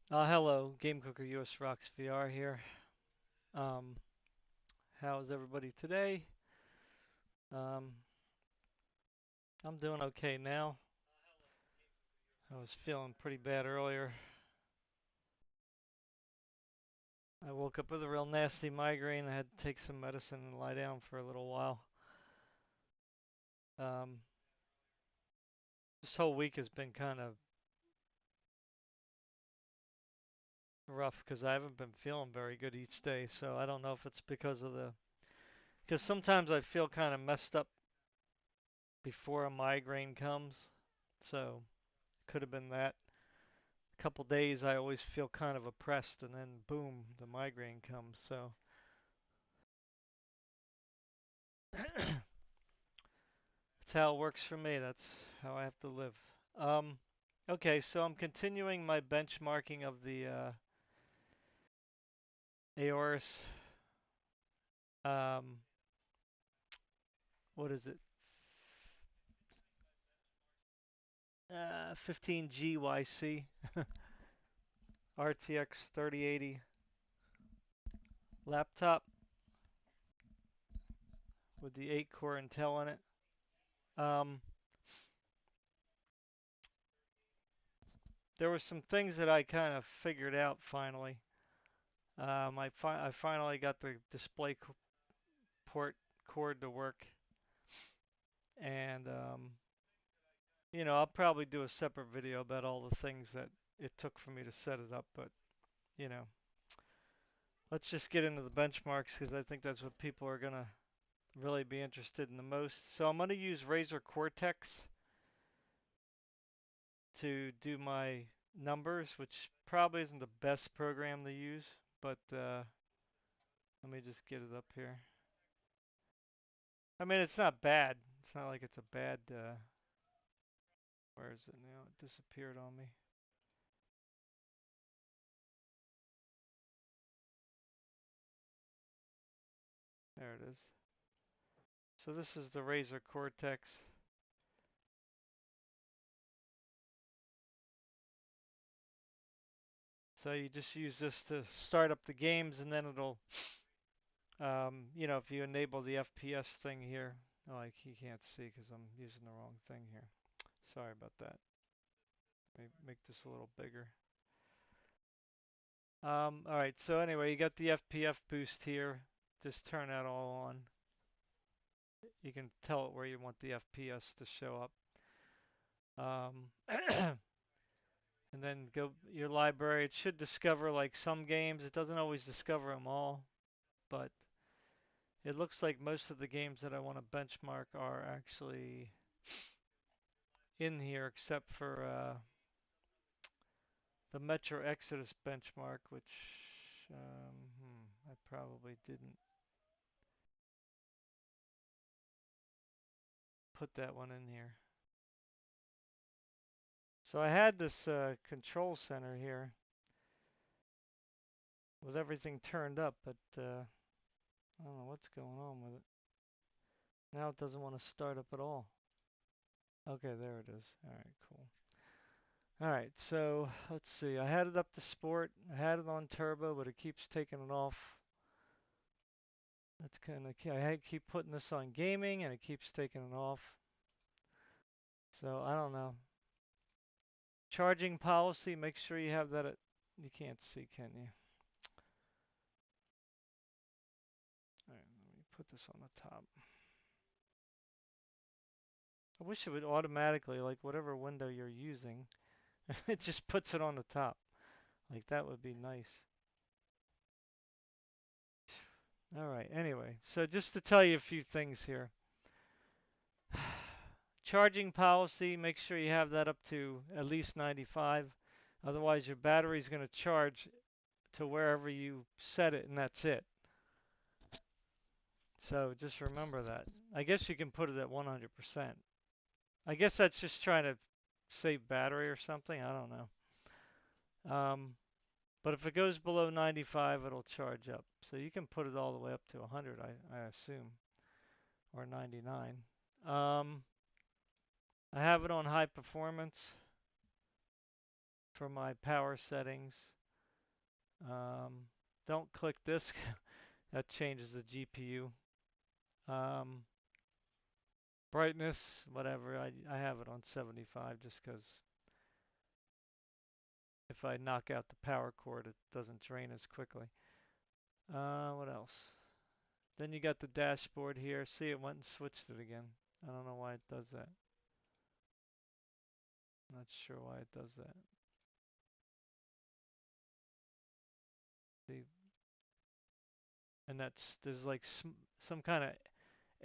Hello, Game Cooker US Rocks VR here. Um, how's everybody today? Um, I'm doing okay now. I was feeling pretty bad earlier. I woke up with a real nasty migraine. I had to take some medicine and lie down for a little while. Um, this whole week has been kind of rough because I haven't been feeling very good each day. So I don't know if it's because of because sometimes I feel kind of messed up before a migraine comes. So could have been that. Couple days I always feel kind of oppressed and then boom, the migraine comes. So that's how it works for me. That's how I have to live. Um, okay, so I'm continuing my benchmarking of the AORUS um, what is it? 15G YC RTX 3080 laptop with the 8-core Intel in it. Um, there were some things that I kind of figured out finally. I finally got the display port cord to work, and I'll probably do a separate video about all the things that it took for me to set it up. But you know, let's just get into the benchmarks because I think that's what people are gonna really be interested in the most. So I'm gonna use Razer Cortex to do my numbers, which probably isn't the best program to use, but let me just get it up here. I mean, it's not bad. It's not like it's a bad. Where is it now? It disappeared on me. There it is. So this is the Razer Cortex. So you just use this to start up the games, and then it'll, if you enable the FPS thing here, like you can't see because I'm using the wrong thing here. Sorry about that. Let me make this a little bigger. All right. So anyway, you got the FPS boost here. Just turn that all on. You can tell it where you want the FPS to show up. And then go your library. It should discover like some games. It doesn't always discover them all, but it looks like most of the games that I want to benchmark are actually in here, except for the Metro Exodus benchmark, which I probably didn't put that one in here. So I had this control center here with everything turned up, but I don't know what's going on with it. Now it doesn't want to start up at all. Okay, there it is. All right, cool. All right, so let's see. I had it up to sport. I had it on turbo, but it keeps taking it off. That's kind of I keep putting this on gaming, and it keeps taking it off. So I don't know. Charging policy. Make sure you have that at. You can't see, can you? All right, let me put this on the top. I wish it would automatically, like whatever window you're using, it just puts it on the top. Like that would be nice. All right, anyway, so just to tell you a few things here. Charging policy, make sure you have that up to at least 95. Otherwise, your battery is going to charge to wherever you set it, and that's it. So just remember that. I guess you can put it at 100%. I guess that's just trying to save battery or something. I don't know. But if it goes below 95, it'll charge up. So you can put it all the way up to 100, I assume, or 99. Um, I have it on high performance for my power settings. Don't click this. That changes the GPU. Brightness, whatever. I have it on 75 just because if I knock out the power cord, it doesn't drain as quickly. What else? Then you got the dashboard here. See, it went and switched it again. I don't know why it does that. Not sure why it does that. See, and there's like some kind of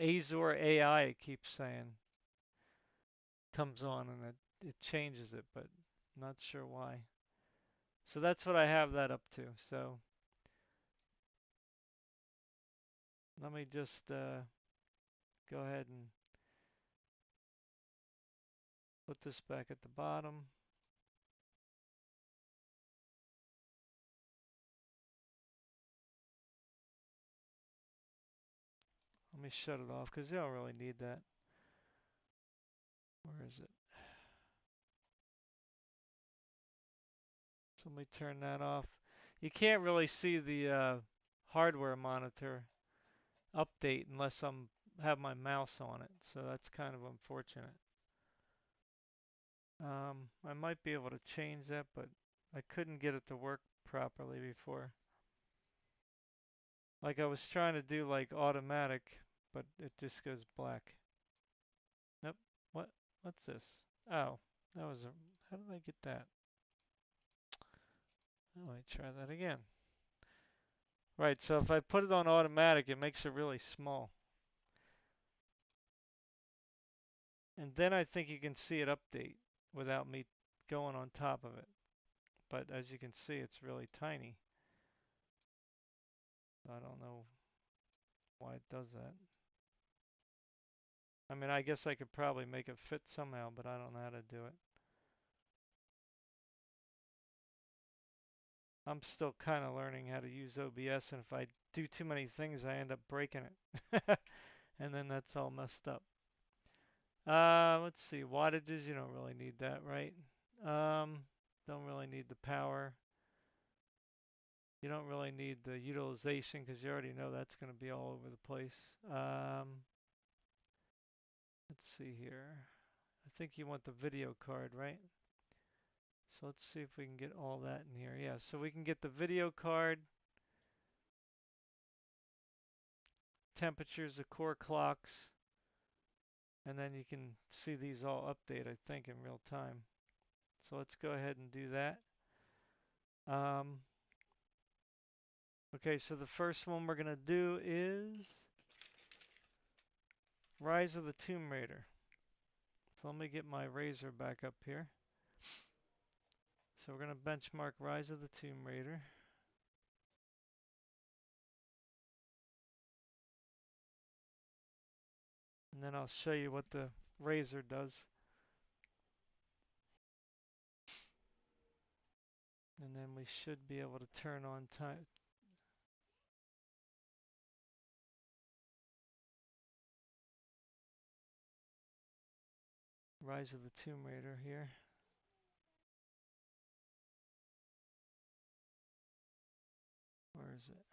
Azure AI, it keeps saying, comes on and it changes it, but not sure why. So that's what I have that up to. So let me just go ahead and put this back at the bottom. Let me shut it off because you don't really need that. Where is it? So let me turn that off. You can't really see the hardware monitor update unless I'm have my mouse on it, so that's kind of unfortunate. I might be able to change that, but I couldn't get it to work properly before. Like I was trying to do like automatic, but it just goes black. Nope. What's this? Oh, that was a. How did I get that? Oh, let me try that again. Right, so if I put it on automatic, it makes it really small. And then I think you can see it update without me going on top of it. But as you can see, it's really tiny. I don't know why it does that. I mean, I guess I could probably make it fit somehow, but I don't know how to do it. I'm still kind of learning how to use OBS, and if I do too many things, I end up breaking it. And then that's all messed up. Let's see, wattages, you don't really need that, right? Don't really need the power. You don't really need the utilization because you already know that's going to be all over the place. Let's see here. I think you want the video card, right? So let's see if we can get all that in here. Yeah, so we can get the video card, temperatures, the core clocks, and then you can see these all update, I think, in real time. So let's go ahead and do that. Okay, so the first one we're going to do is Rise of the Tomb Raider. So let me get my Razer back up here. So we're going to benchmark Rise of the Tomb Raider. And then I'll show you what the Razer does. And then we should be able to turn on time. Rise of the Tomb Raider here. Where is it?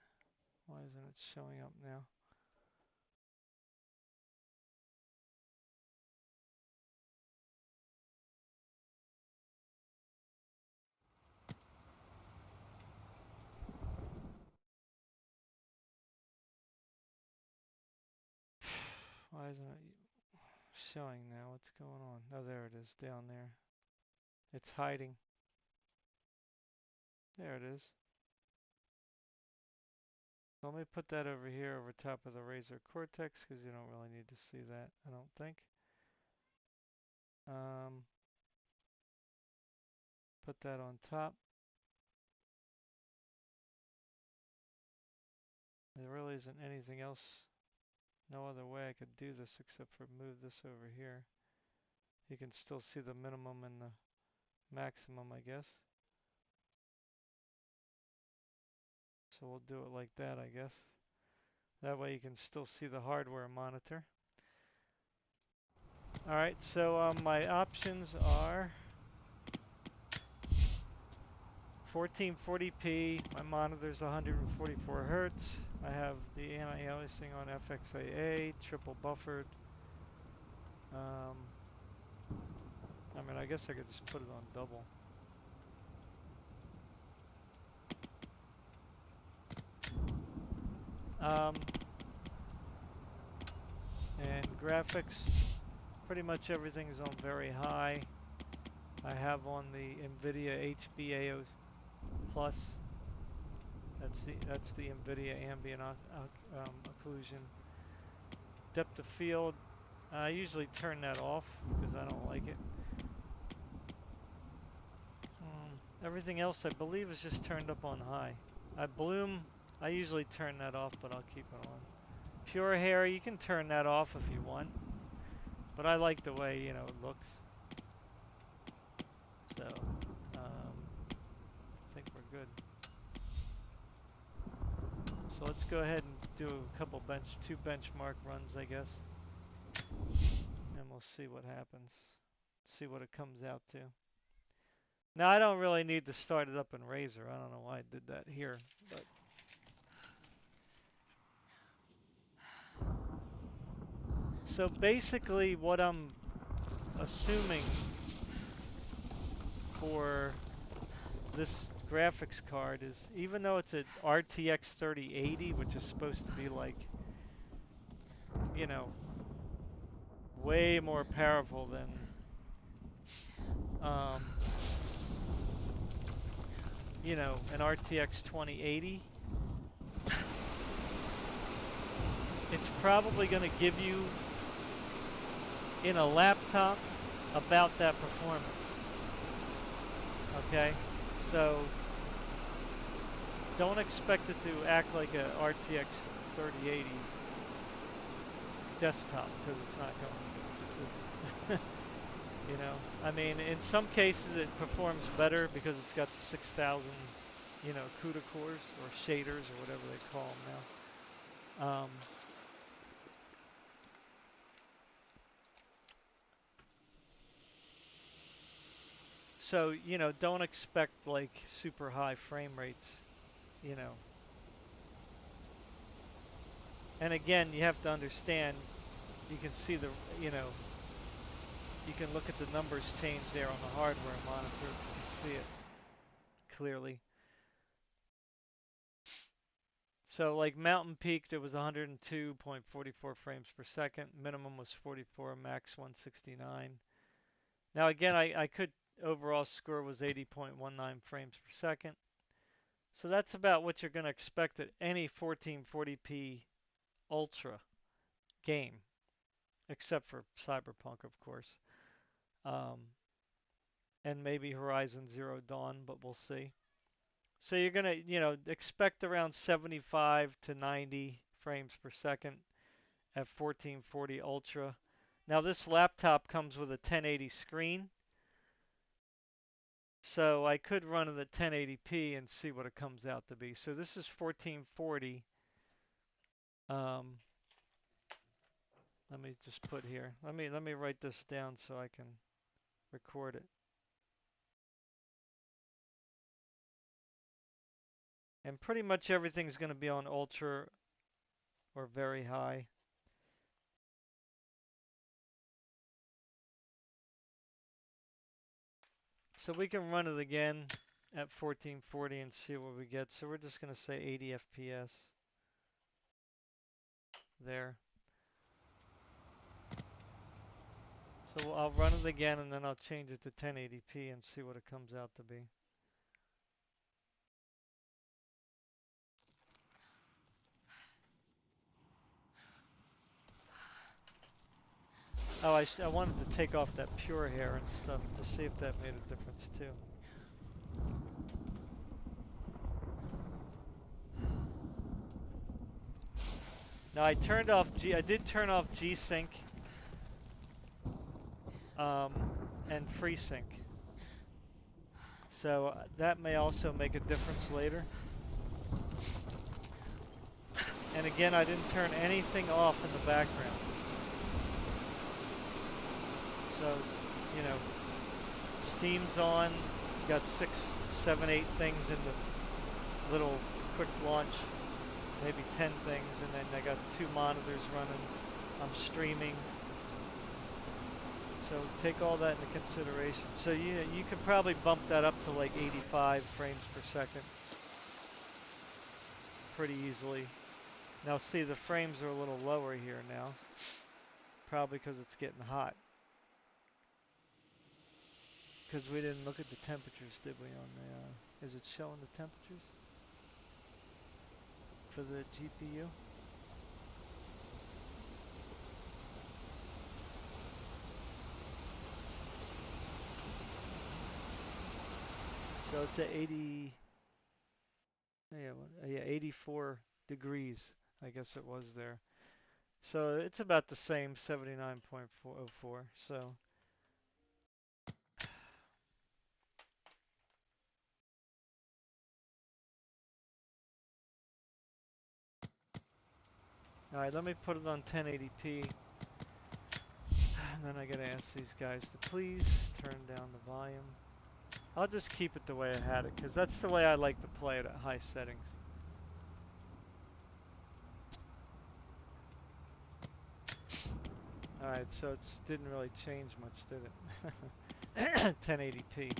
Why isn't it showing up now? Why isn't it showing now? What's going on? Oh, there it is, down there. It's hiding. There it is. So let me put that over here over top of the Razer Cortex because you don't really need to see that, I don't think. Put that on top. There really isn't anything else, no other way I could do this except for move this over here. You can still see the minimum and the maximum, I guess. So we'll do it like that, I guess. That way you can still see the hardware monitor. Alright, so my options are 1440p. My monitor's 144 hertz. I have the anti-aliasing on FXAA, triple buffered. I mean, I guess I could just put it on double. And graphics, pretty much everything's on very high. I have on the Nvidia HB-A0 Plus. That's the Nvidia Ambient Occlusion. Depth of field, I usually turn that off because I don't like it. Everything else I believe is just turned up on high. Bloom, I usually turn that off, but I'll keep it on. Pure hair, you can turn that off if you want, but I like the way, you know, it looks. So, I think we're good. So let's go ahead and do a couple two benchmark runs, I guess. And we'll see what happens. See what it comes out to. Now, I don't really need to start it up in Razer. I don't know why I did that here, but... So basically what I'm assuming for this graphics card is, even though it's an RTX 3080, which is supposed to be like, you know, way more powerful than you know, an RTX 2080, it's probably going to give you in a laptop about that performance. Okay, so don't expect it to act like a RTX 3080 desktop, because it's not going to. It just isn't. You know, I mean, in some cases it performs better because it's got the 6,000, you know, CUDA cores or shaders or whatever they call them now. So, you know, don't expect like super high frame rates, you know. And again, you have to understand, you can see the, you know, you can look at the numbers change there on the hardware monitor. You can see it clearly. So like Mountain Peak, there was 102.44 frames per second. Minimum was 44, max 169. Now again, I could, overall score was 80.19 frames per second. So that's about what you're going to expect at any 1440p Ultra game, except for Cyberpunk, of course. And maybe Horizon Zero Dawn, but we'll see. So you're going to, you know, expect around 75 to 90 frames per second at 1440 Ultra. Now this laptop comes with a 1080 screen, so I could run it at 1080p and see what it comes out to be. So this is 1440. Let me just put here. Let me write this down so I can record it. And pretty much everything's going to be on ultra or very high. So we can run it again at 1440 and see what we get. So we're just going to say 80 FPS there. So I'll run it again and then I'll change it to 1080p and see what it comes out to be. Oh, I wanted to take off that pure hair and stuff to see if that made a difference too. Now I did turn off G-Sync and FreeSync. So that may also make a difference later. And again, I didn't turn anything off in the background. So, you know, Steam's on, got 6 7, 8 things in the little quick launch, maybe 10 things, and then I got 2 monitors running. I'm streaming. So take all that into consideration. So you could probably bump that up to like 85 frames per second pretty easily. Now see, the frames are a little lower here now, probably because it's getting hot. Because we didn't look at the temperatures, did we, on the, is it showing the temperatures for the GPU? So it's at 80, yeah, 84 degrees, I guess it was there. So it's about the same, 79.404, so. Alright, let me put it on 1080p. And then I gotta ask these guys to please turn down the volume. I'll just keep it the way I had it, because that's the way I like to play it at high settings. Alright, so it didn't really change much, did it? 1080p.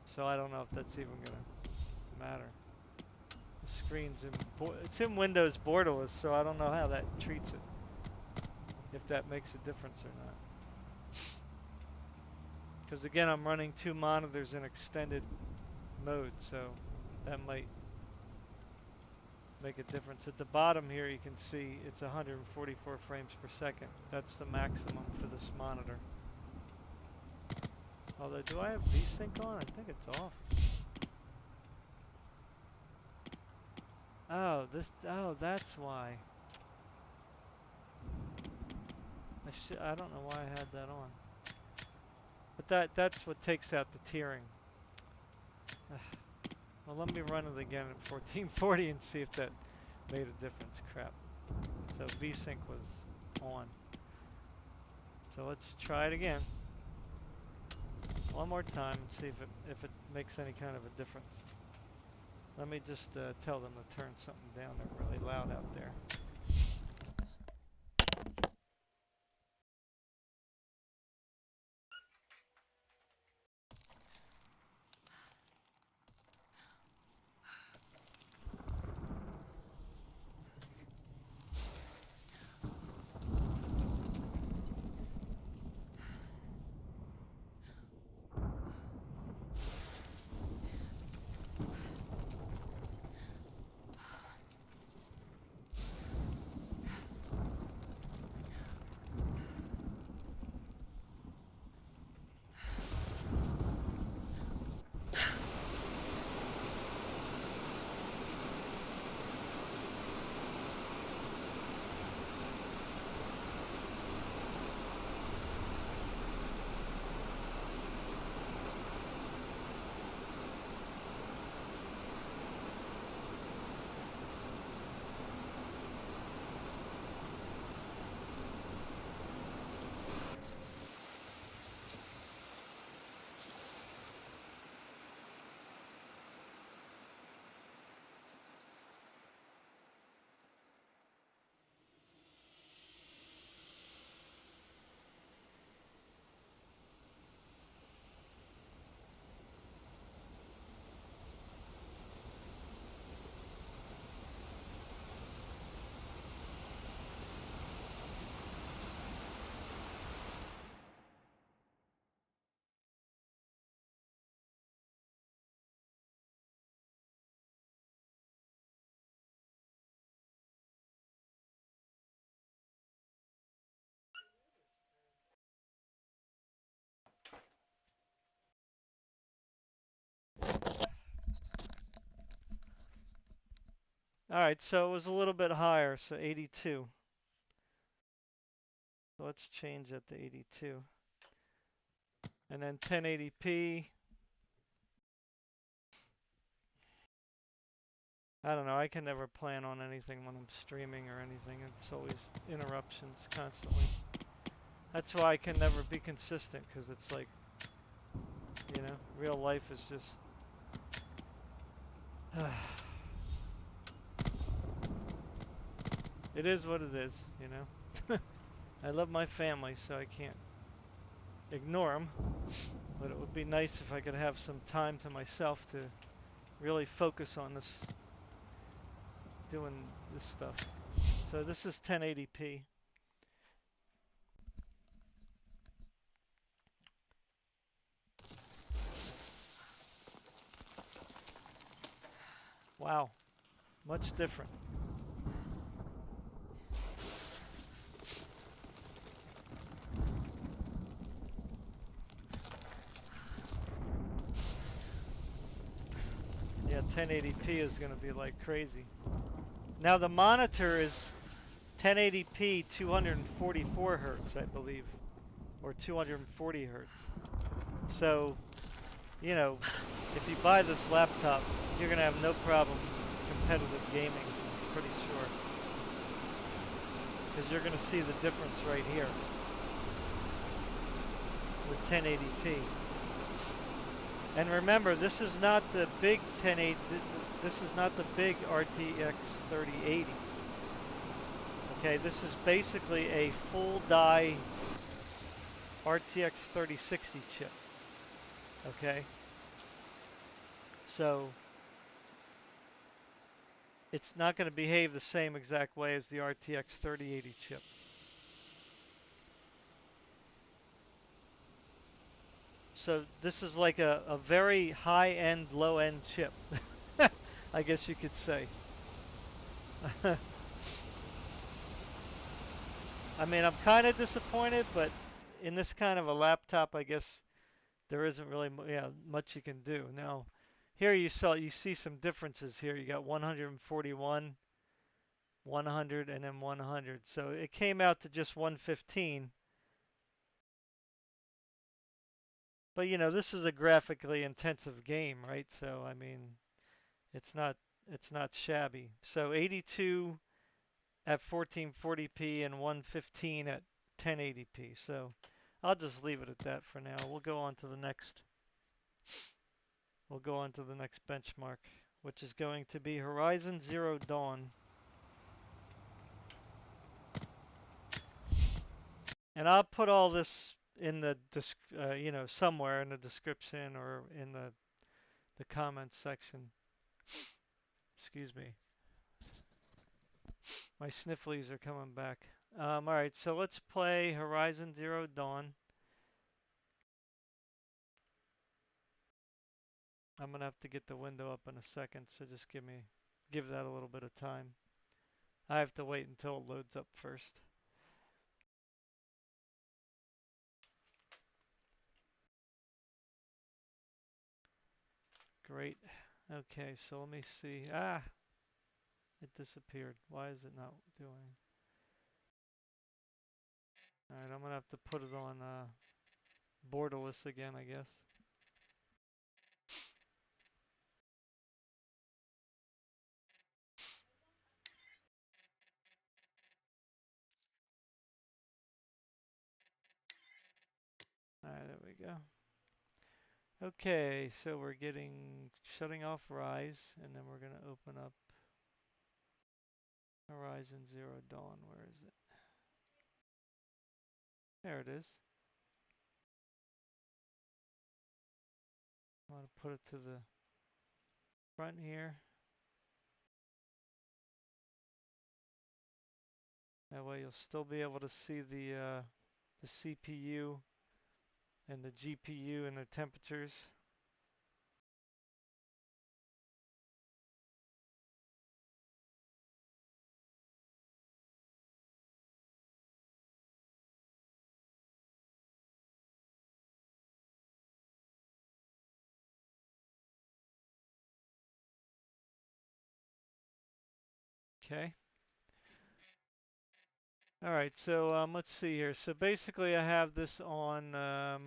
So I don't know if that's even gonna matter. The screen's it's in Windows Borderlands, so I don't know how that treats it. If that makes a difference or not. Because again, I'm running 2 monitors in extended mode, so that might make a difference. At the bottom here you can see it's 144 frames per second. That's the maximum for this monitor. Although, do I have VSync on? I think it's off. Oh, that's why. I don't know why I had that on. But that's what takes out the tearing. Well, let me run it again at 1440 and see if that made a difference. Crap. So VSync was on. So let's try it again. One more time and see if it makes any kind of a difference. Let me just tell them to turn something down. They're really loud out there. Alright, so it was a little bit higher, so 82. So let's change that to 82. And then 1080p. I don't know, I can never plan on anything when I'm streaming or anything. It's always interruptions constantly. That's why I can never be consistent, because it's like, you know, real life is just It is what it is, you know. I love my family, so I can't ignore them. But it would be nice if I could have some time to myself to really focus on this, doing this stuff. So this is 1080p. Wow, much different. Yeah, 1080p is going to be like crazy. Now the monitor is 1080p 244 hertz, I believe, or 240 hertz. So, you know, if you buy this laptop, you're going to have no problem competitive gaming, I'm pretty sure. Because you're going to see the difference right here with 1080p. And remember, this is not the big 1080, this is not the big RTX 3080. Okay, this is basically a full die RTX 3060 chip. Okay? So it's not going to behave the same exact way as the RTX 3080 chip. So this is like a very high-end, low-end chip. I guess you could say. I mean, I'm kind of disappointed, but in this kind of a laptop, I guess there isn't really much you can do. Now, here you see some differences here. You got 141, 100, and then 100. So it came out to just 115. But you know, this is a graphically intensive game, right? So I mean, it's not shabby. So 82 at 1440p and 115 at 1080p. So I'll just leave it at that for now. We'll go on to the next. We'll go on to the next benchmark, which is going to be Horizon Zero Dawn. And I'll put all this in the you know, somewhere in the description or in the comments section. Excuse me. My snifflies are coming back. All right, so let's play Horizon Zero Dawn. I'm gonna have to get the window up in a second, so just give that a little bit of time. I have to wait until it loads up first. Great. Okay, so let me see. Ah, it disappeared. Why is it not doing? All right, I'm gonna have to put it on Borderlands again, I guess. All right, there we go. Okay, so we're shutting off Rise, and then we're gonna open up Horizon Zero Dawn. Where is it? There it is. I want to put it to the front here. That way you'll still be able to see the CPU and the GPU and the temperatures. Okay. All right, so let's see here. So basically I have this on I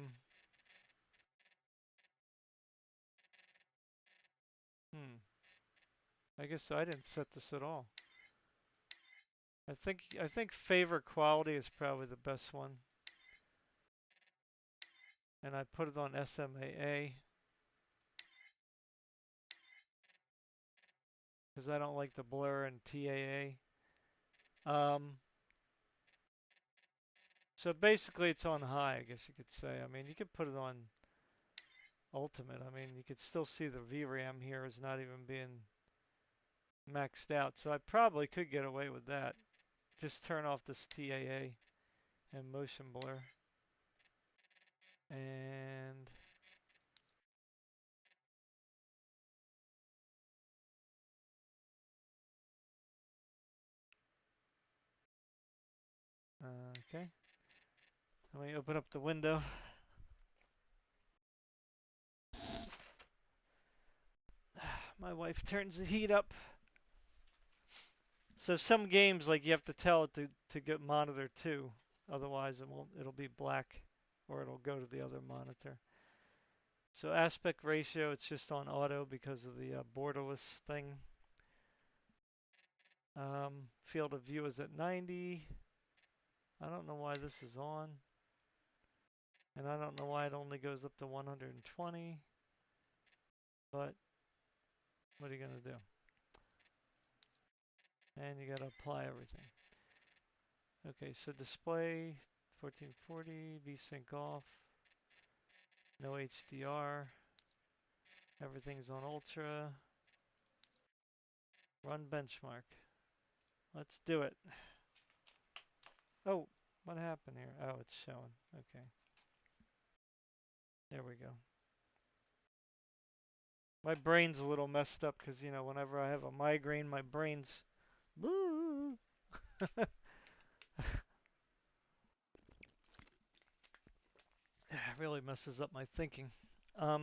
guess I didn't set this at all. I think favorite quality is probably the best one. And I put it on SMAA. because I don't like the blur and TAA. Um, so basically it's on high, I guess you could say. I mean, you could put it on ultimate. I mean, you could still see the VRAM here is not even being maxed out. So I probably could get away with that. Just turn off this TAA and motion blur. And okay. Let me open up the window. My wife turns the heat up. So some games, like, you have to tell it to get monitor 2, otherwise it'll be black, or it'll go to the other monitor. So aspect ratio, it's just on auto because of the borderless thing. Field of view is at 90. I don't know why this is on, and I don't know why it only goes up to 120. But what are you gonna do? And you gotta apply everything. Okay, so display 1440, VSync off, no HDR, everything's on ultra, run benchmark. Let's do it. Oh, what happened here? Oh, it's showing. Okay. There we go. My brain's a little messed up because, you know, whenever I have a migraine, my brain's it really messes up my thinking. I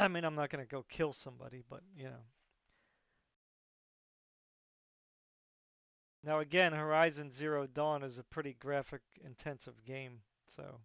mean, I'm not going to go kill somebody, but, you know. Now, again, Horizon Zero Dawn is a pretty graphic intensive game, so.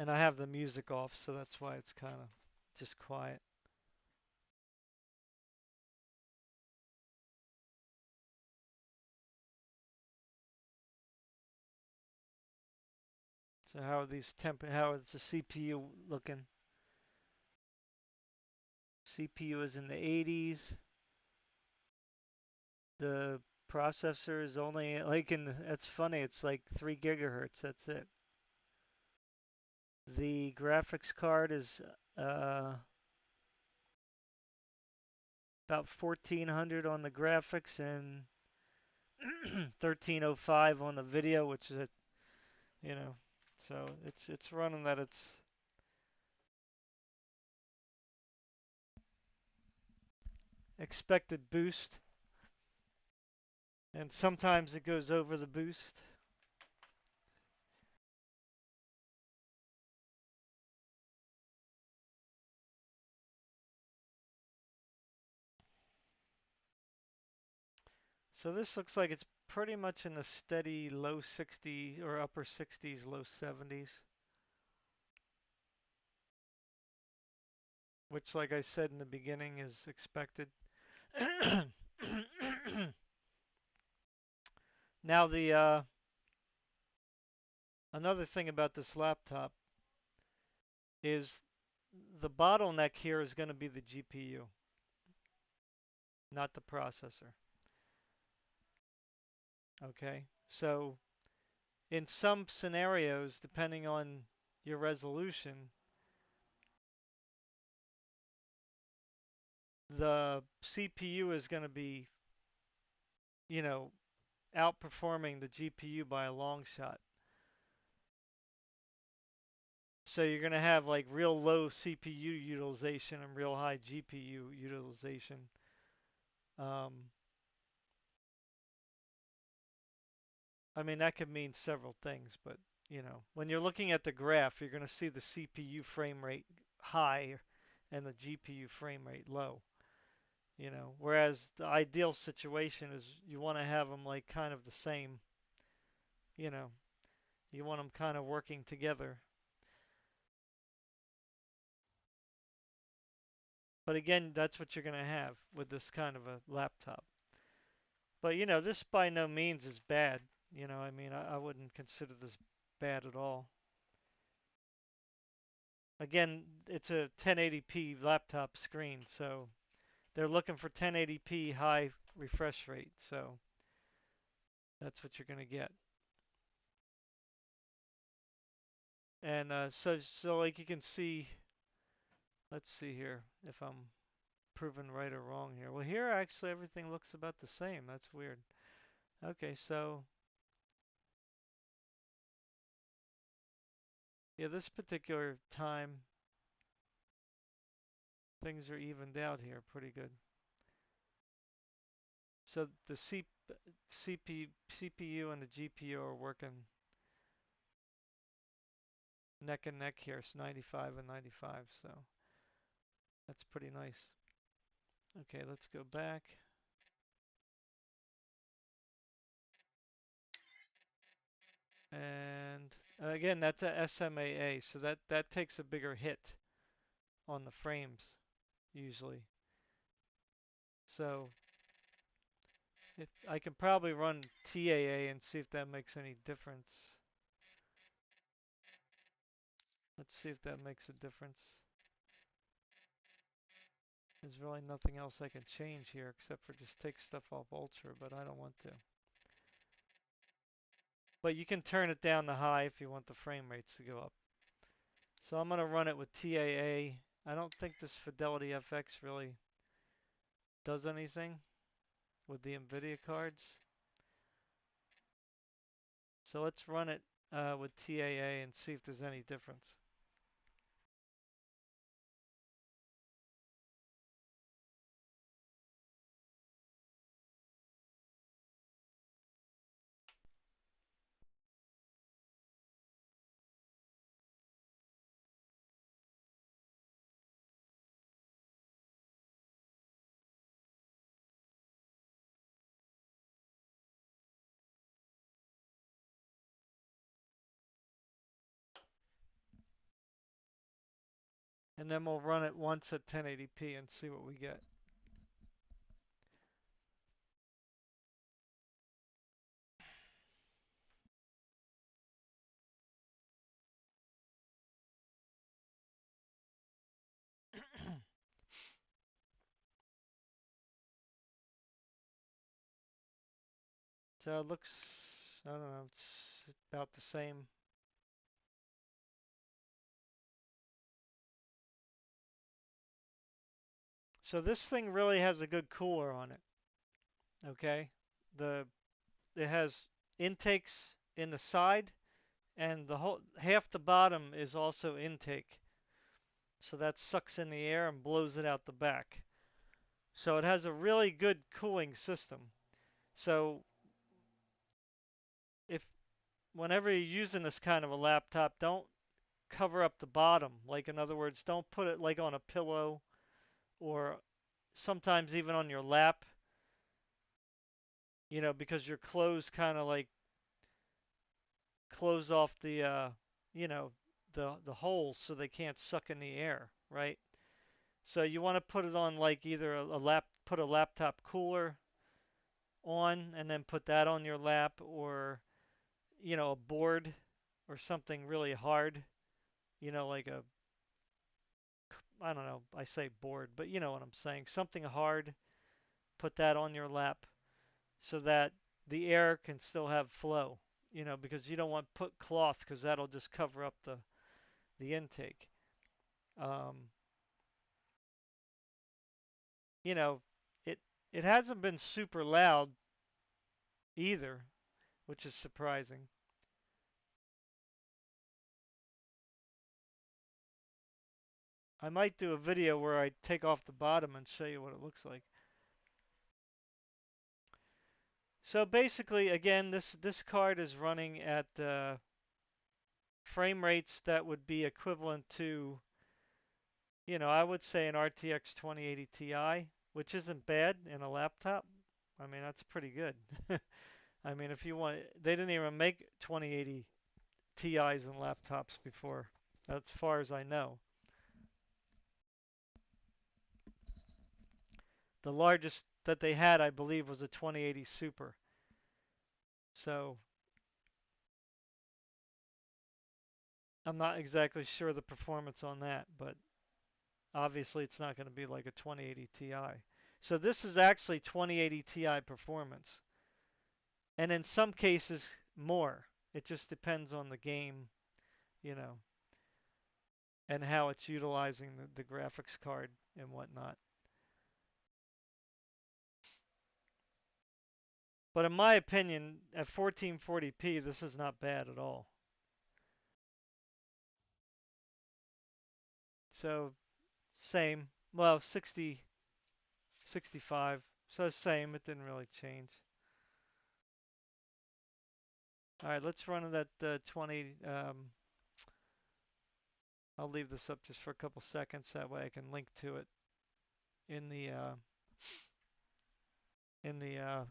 And I have the music off, so that's why it's kind of just quiet. So how are these how is the CPU looking? CPU is in the 80s. The processor is only like that's funny, it's like 3 gigahertz, that's it. The graphics card is about 1400 on the graphics and 1305 on the video, which is you know, so it's running at its expected boost, and sometimes it goes over the boost. So this looks like it's pretty much in the steady low 60s or upper 60s, low 70s, which, like I said in the beginning, is expected. Now the another thing about this laptop is the bottleneck here is going to be the GPU, not the processor. Okay, so in some scenarios, depending on your resolution, the CPU is going to be, you know, outperforming the GPU by a long shot. So you're going to have like real low CPU utilization and real high GPU utilization. I mean, that could mean several things, but, you know, when you're looking at the graph, you're going to see the CPU frame rate high and the GPU frame rate low. You know, whereas the ideal situation is you want to have them like kind of the same. You know, you want them kind of working together. But again, that's what you're going to have with this kind of a laptop. But this by no means is bad. I mean, I wouldn't consider this bad at all. Again, it's a 1080p laptop screen, so they're looking for 1080p high refresh rate, so that's what you're going to get. And so like you can see, let's see here if I'm proven right or wrong here. Well, here actually everything looks about the same. That's weird. Okay, so yeah, this particular time things are evened out here pretty good. So the CPU and the GPU are working neck and neck here. It's 95 and 95, so that's pretty nice. Okay, let's go back. And again, that's a SMAA, so that takes a bigger hit on the frames usually. So if I can probably run TAA and see if that makes any difference. Let's see if that makes a difference. There's really nothing else I can change here except for just take stuff off Ultra, but I don't want to. But you can turn it down to high if you want the frame rates to go up. So I'm going to run it with TAA. I don't think this Fidelity FX really does anything with the Nvidia cards. So let's run it with TAA and see if there's any difference. And then we'll run it once at 1080p and see what we get. So it looks, I don't know, it's about the same. So this thing really has a good cooler on it. Okay, it has intakes in the side, and the whole half the bottom is also intake. So that sucks in the air and blows it out the back. So it has a really good cooling system. So if whenever you're using this kind of a laptop, don't cover up the bottom. Like in other words, don't put it like on a pillow or sometimes even on your lap, because your clothes kind of like close off you know, the holes so they can't suck in the air, right? So you want to put it on like either put a laptop cooler on and then put that on your lap, or a board or something really hard, like I don't know, I say board, but you know what I'm saying, something hard, put that on your lap so that the air can still have flow, because you don't want to put cloth because that'll just cover up the intake. Um, you know, it it hasn't been super loud either, which is surprising. I might do a video where I take off the bottom and show you what it looks like. So basically, again, this card is running at frame rates that would be equivalent to, I would say an RTX 2080 Ti, which isn't bad in a laptop. I mean, that's pretty good. I mean, if you want, they didn't even make 2080 Ti's in laptops before, as far as I know. The largest that they had, I believe, was a 2080 Super. So I'm not exactly sure the performance on that, but obviously it's not going to be like a 2080 Ti. So this is actually 2080 Ti performance. And in some cases, more. It just depends on the game, you know, and how it's utilizing the graphics card and whatnot. But in my opinion, at 1440p, this is not bad at all. So, same. Well, 60, 65. So, same. It didn't really change. All right, let's run that 20. I'll leave this up just for a couple seconds. That way I can link to it in the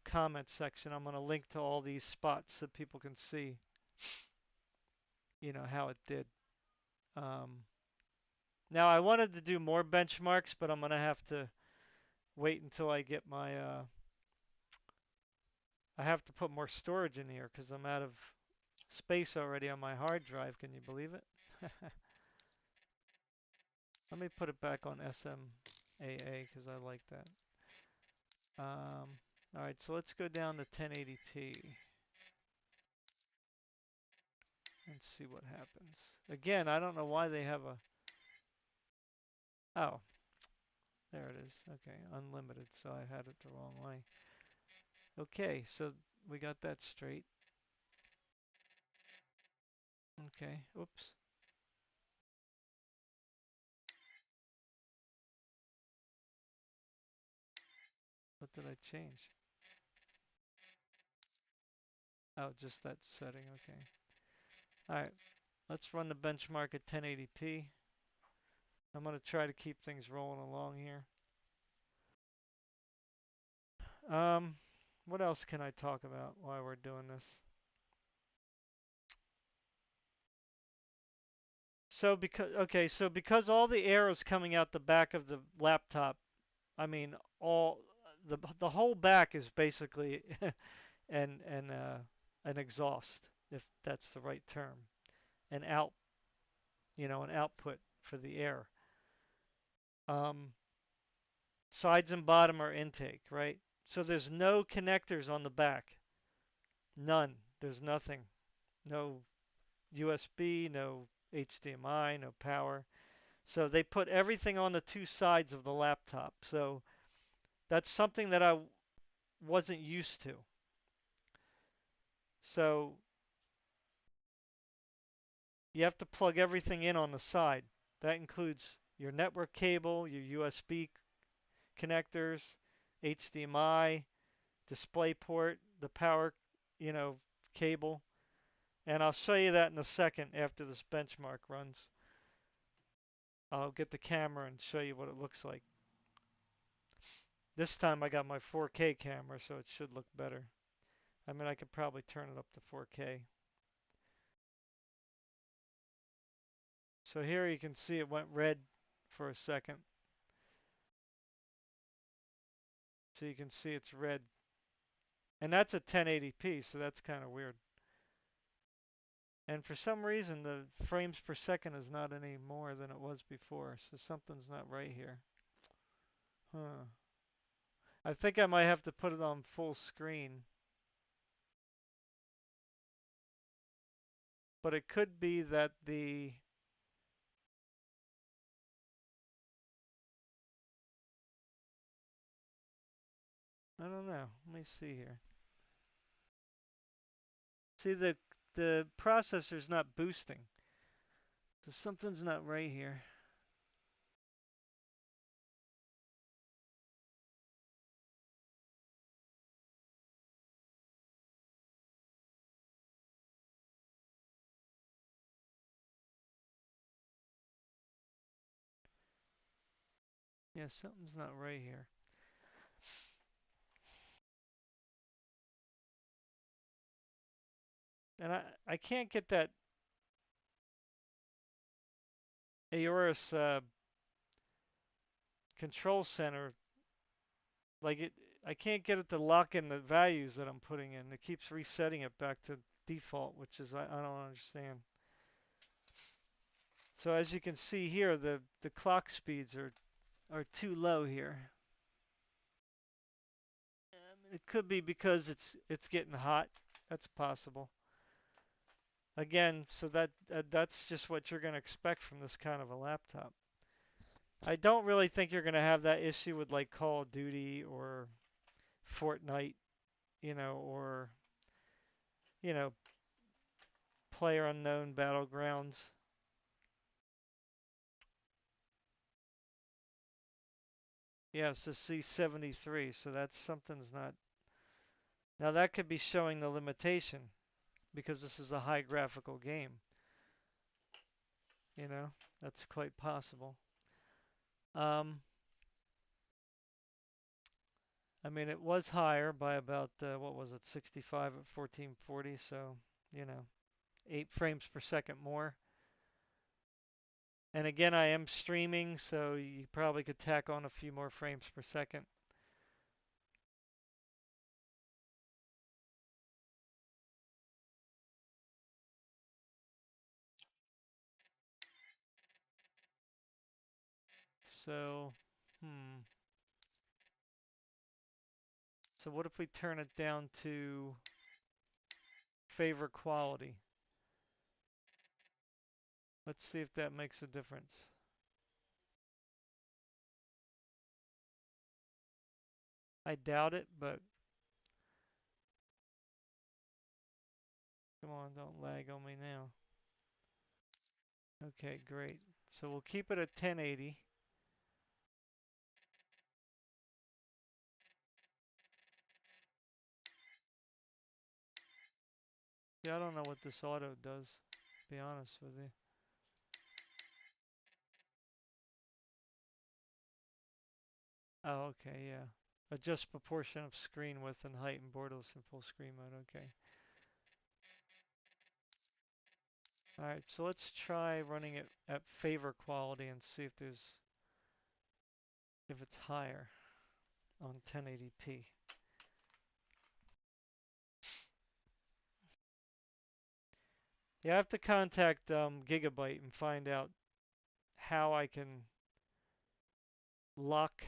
comments section. I'm going to link to all these spots so people can see, how it did. Um, Now I wanted to do more benchmarks, but I'm going to have to wait until I get my. I have to put more storage in here because I'm out of space already on my hard drive. Can you believe it? Let me put it back on SMAA because I like that. All right, so let's go down to 1080p and see what happens. Again, I don't know why they have a. Oh, there it is. Okay, unlimited, so I had it the wrong way. Okay, so we got that straight. Okay, oops. What did I change? Oh, just that setting, okay. Alright, let's run the benchmark at 1080p. I'm going to try to keep things rolling along here. What else can I talk about while we're doing this? So because all the arrows coming out the back of the laptop, I mean the whole back is basically an exhaust, if that's the right term, an out, an output for the air. Um, Sides and bottom are intake, right? So there's no connectors on the back. None. There's nothing. No USB, no HDMI, no power. So they put everything on the two sides of the laptop. So that's something that I wasn't used to. So you have to plug everything in on the side. That includes your network cable, your USB connectors, HDMI, display port, the power, you know, cable. And I'll show you that in a second after this benchmark runs. I'll get the camera and show you what it looks like. This time I got my 4K camera, so it should look better. I mean, I could probably turn it up to 4K. So here you can see it went red for a second. So you can see it's red. And that's at 1080p, so that's kind of weird. And for some reason, the frames per second is not any more than it was before, so something's not right here. Huh. I think I might have to put it on full screen. But it could be that I don't know. Let me see here. See, the processor's not boosting. So something's not right here. Yeah, something's not right here. And I can't get that AORUS control center Like I can't get it to lock in the values that I'm putting in. It keeps resetting it back to default, which is I don't understand. So as you can see here, the clock speeds are too low here. It could be because it's getting hot. That's possible. Again, so that's just what you're going to expect from this kind of a laptop. I don't really think you're going to have that issue with like Call of Duty or Fortnite, or you know, Player Unknown Battlegrounds. Yeah, so C73, so that's something's not. Now that could be showing the limitation because this is a high graphical game. You know, that's quite possible. Um, I mean, it was higher by about what was it, 65 at 1440, so 8 frames per second more. And again, I am streaming, so you probably could tack on a few more frames per second. So, hmm. So what if we turn it down to favor quality? Let's see if that makes a difference. I doubt it, but come on, don't lag on me now. Okay, great. So we'll keep it at 1080. Yeah, I don't know what this auto does, to be honest with you. Oh, okay, yeah. Adjust proportion of screen width and height in Borderlands in full screen mode, okay. Alright, so let's try running it at favor quality and see if it's higher on 1080p. Yeah, I have to contact Gigabyte and find out how I can lock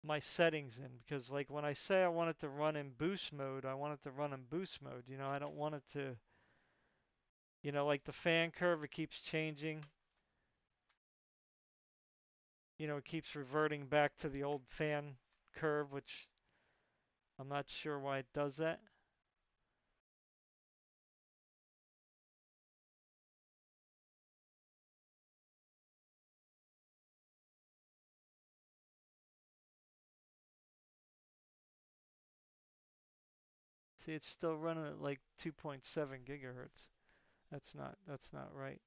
my settings in, because like when I say I want it to run in boost mode, I want it to run in boost mode. I don't want it to, like the fan curve, it keeps changing. It keeps reverting back to the old fan curve, which I'm not sure why it does that. See, it's still running at like 2.7 gigahertz. That's not right.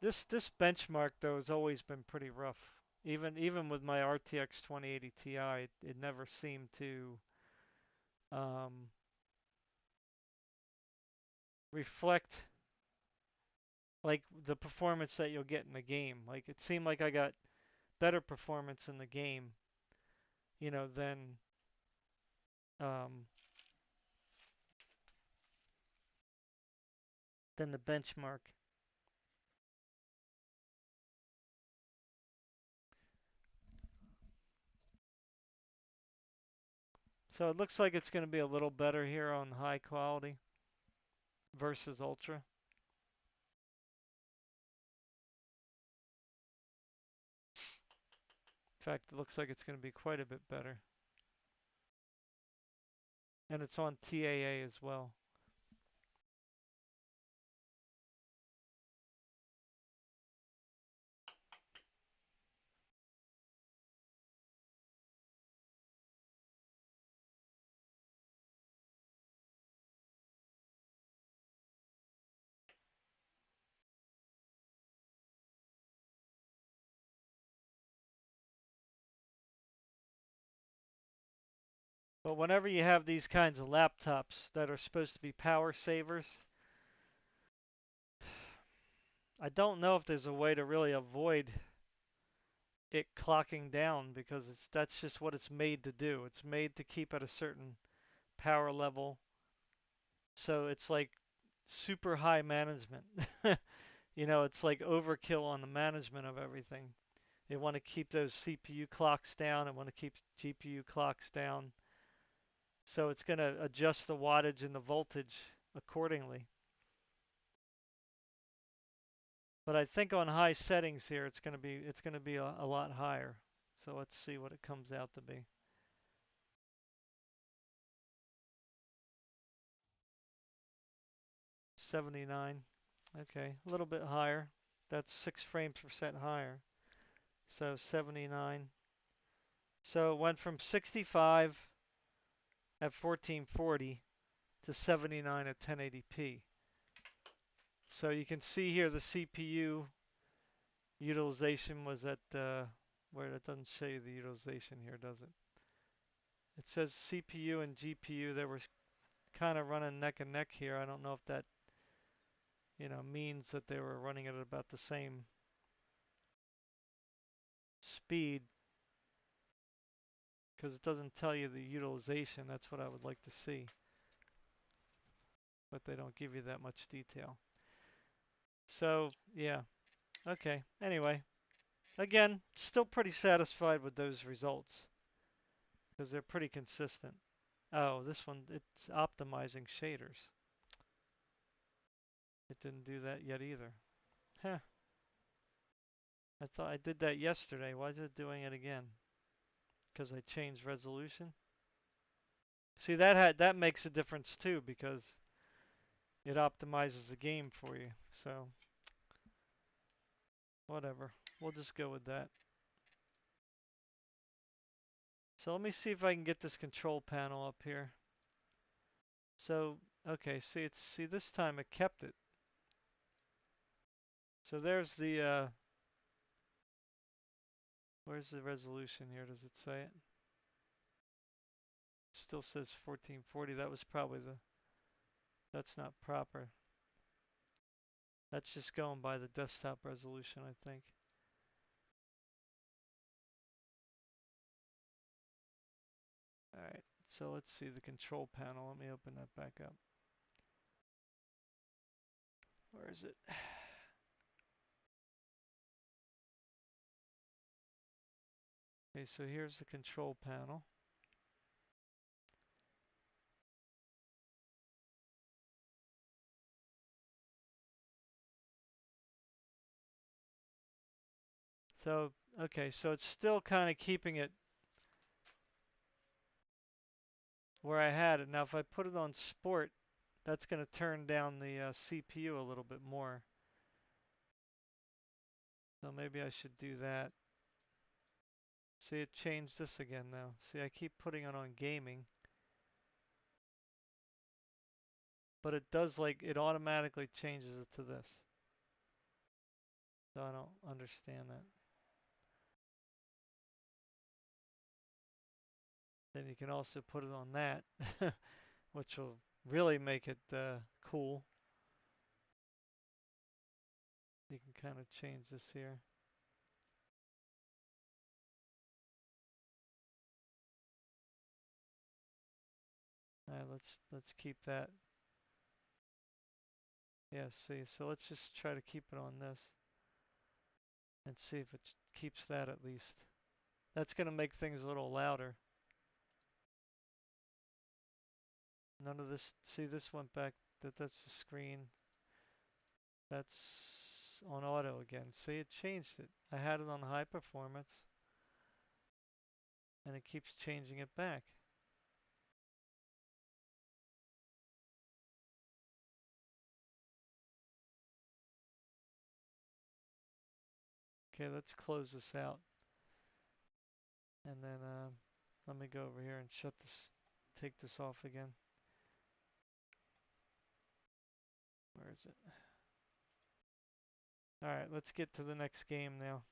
This benchmark though has always been pretty rough. Even with my RTX 2080 Ti, it never seemed to um, reflect like the performance that you'll get in the game. Like it seemed like I got better performance in the game, than um, than the benchmark. So it looks like it's going to be a little better here on high quality versus ultra. In fact, it looks like it's going to be quite a bit better. And it's on TAA as well. But whenever you have these kinds of laptops that are supposed to be power savers, I don't know if there's a way to really avoid it clocking down because that's just what it's made to do. It's made to keep at a certain power level. So it's like super high management. You know, it's like overkill on the management of everything. They want to keep those CPU clocks down and want to keep GPU clocks down. So it's going to adjust the wattage and the voltage accordingly. But I think on high settings here, it's going to be a lot higher. So let's see what it comes out to be. 79. Okay, a little bit higher. That's 6 frames per second higher. So 79. So it went from 65 at 1440 to 79 at 1080p. So you can see here the CPU utilization was at, where it doesn't show you the utilization here, does it? It says CPU and GPU, they were kind of running neck and neck here. I don't know if that, means that they were running at about the same speed because it doesn't tell you the utilization. That's what I would like to see. But they don't give you that much detail. So, yeah. Okay. Anyway, again, still pretty satisfied with those results because they're pretty consistent. Oh, this one, it's optimizing shaders. It didn't do that yet either. Huh. I thought I did that yesterday. Why is it doing it again? Because I changed resolution? See, that makes a difference too because it optimizes the game for you. So, whatever. We'll just go with that. So let me see if I can get this control panel up here. So, okay, see this time it kept it. So there's the where's the resolution here? Does it say it? Still says 1440. That was probably that's not proper. That's just going by the desktop resolution, I think. Alright, so let's see the control panel. Let me open that back up. Where is it? Okay, so here's the control panel. So, okay, so it's still kind of keeping it where I had it. Now, if I put it on sport, that's going to turn down the CPU a little bit more. So maybe I should do that. See, it changed this again now. See, I keep putting it on gaming. But it does it automatically changes it to this. So I don't understand that. Then you can also put it on that, which will really make it cool. You can kind of change this here. Alright, let's keep that. Yeah, see, so let's just try to keep it on this and see if it keeps that at least. That's going to make things a little louder. None of this, see, this went back, that's the screen. That's on auto again. See, it changed it. I had it on high performance and it keeps changing it back. Okay, let's close this out. And then let me go over here and take this off again. Where is it? Alright, let's get to the next game now.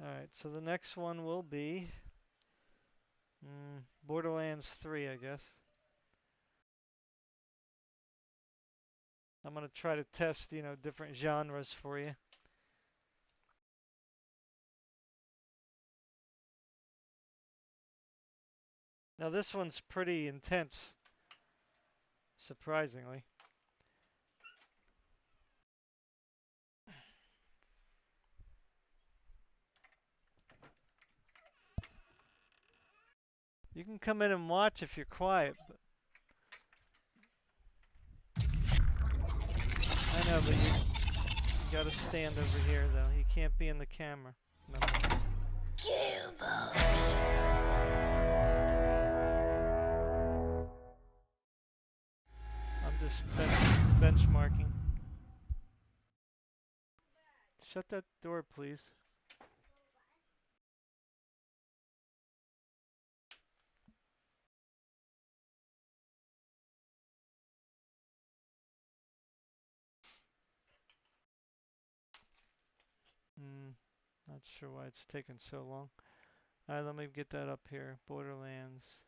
Alright, so the next one will be Borderlands 3, I guess. I'm going to try to test, different genres for you. Now this one's pretty intense, surprisingly. You can come in and watch if you're quiet, but I know, but you gotta stand over here though. You can't be in the camera. Remember. I'm just benchmarking. Shut that door, please. Not sure why it's taking so long. Alright, let me get that up here. Borderlands.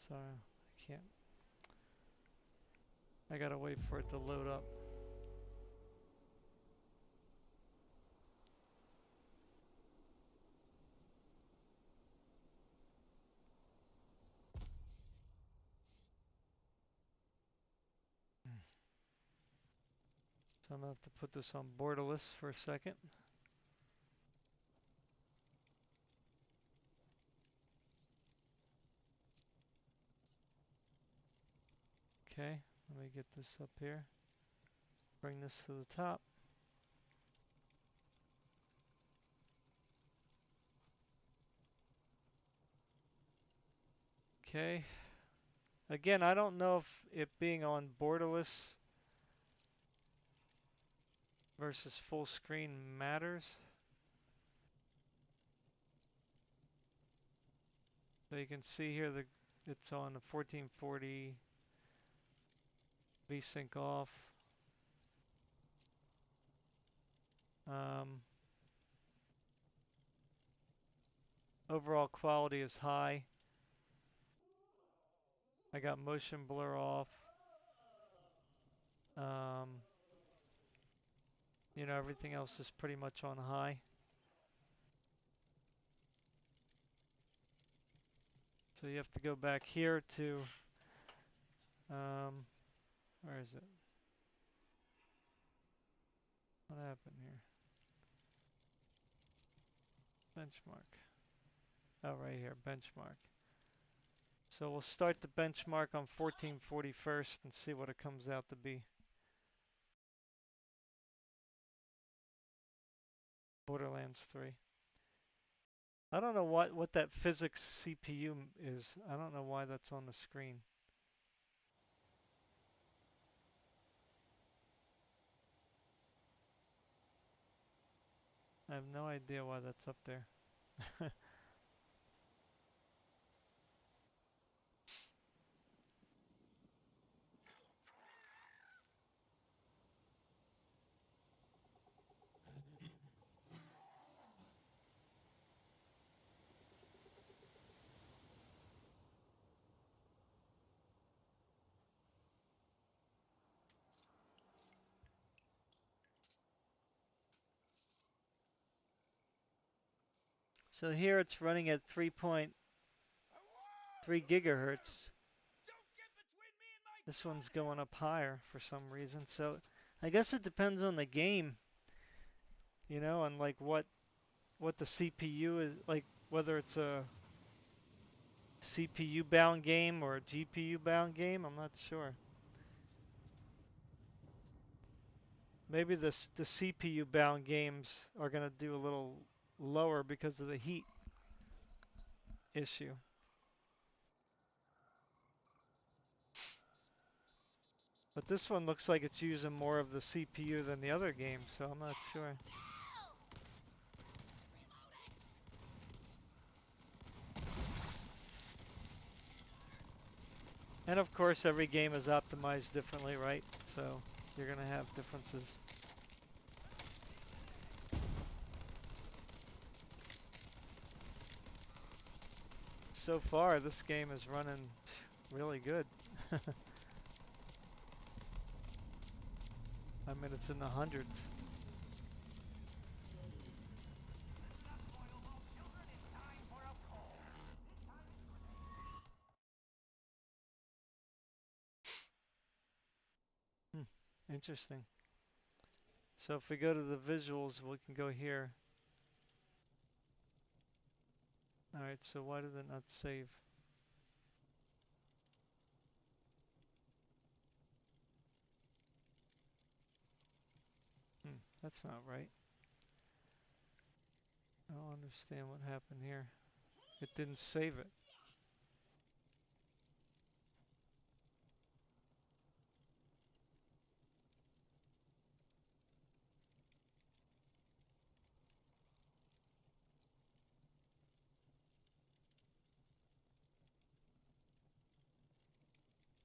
Sorry, I can't. I gotta wait for it to load up. So I'm gonna have to put this on Borderless for a second. Okay, let me get this up here. Bring this to the top. Okay. Again, I don't know if it being on Borderless versus full screen matters. So you can see here it's on the 1440 VSync off. Overall quality is high. I got motion blur off. Everything else is pretty much on high. So you have to go back here to, where is it? What happened here? Benchmark. Oh, right here, benchmark. So we'll start the benchmark on 1440 first and see what it comes out to be. Borderlands 3. I don't know what that physics CPU is. I don't know why that's on the screen. I have no idea why that's up there. So here it's running at 3.3 gigahertz. This one's going up higher for some reason. So I guess it depends on the game, on like what the CPU is, like whether it's a CPU bound game or a GPU bound game. I'm not sure. Maybe the CPU bound games are going to do a little lower because of the heat issue. But this one looks like it's using more of the CPU than the other game, so I'm not sure. And of course, every game is optimized differently, right? So you're gonna have differences. So far, this game is running really good. I mean, it's in the hundreds. Interesting. So if we go to the visuals, we can go here. Alright, so why did it not save? That's not right. I don't understand what happened here. It didn't save it.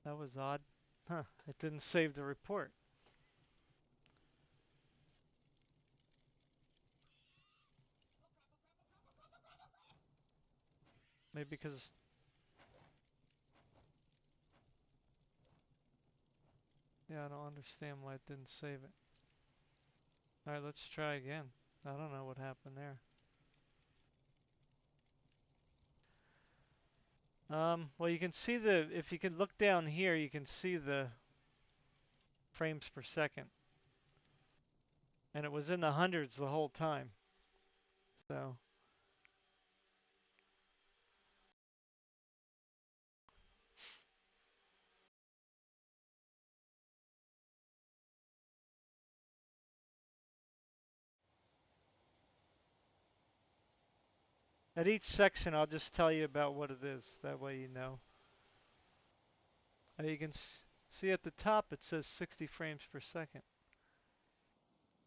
That was odd. Huh, it didn't save the report. Maybe because... Yeah, I don't understand why it didn't save it. Alright, let's try again. I don't know what happened there. Well, you can see if you can look down here, you can see the frames per second. And it was in the hundreds the whole time. So... At each section, I'll just tell you about what it is. That way you know. You can see at the top it says 60 frames per second.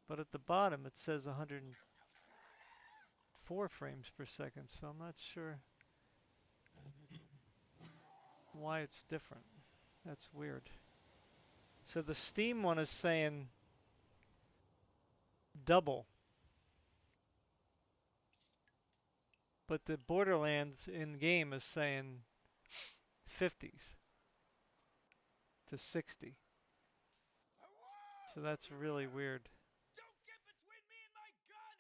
But at the bottom it says 104 frames per second. So I'm not sure why it's different. That's weird. So the Steam one is saying double. But the Borderlands in-game is saying 50s to 60. So that's really weird. Don't get between me and my gun,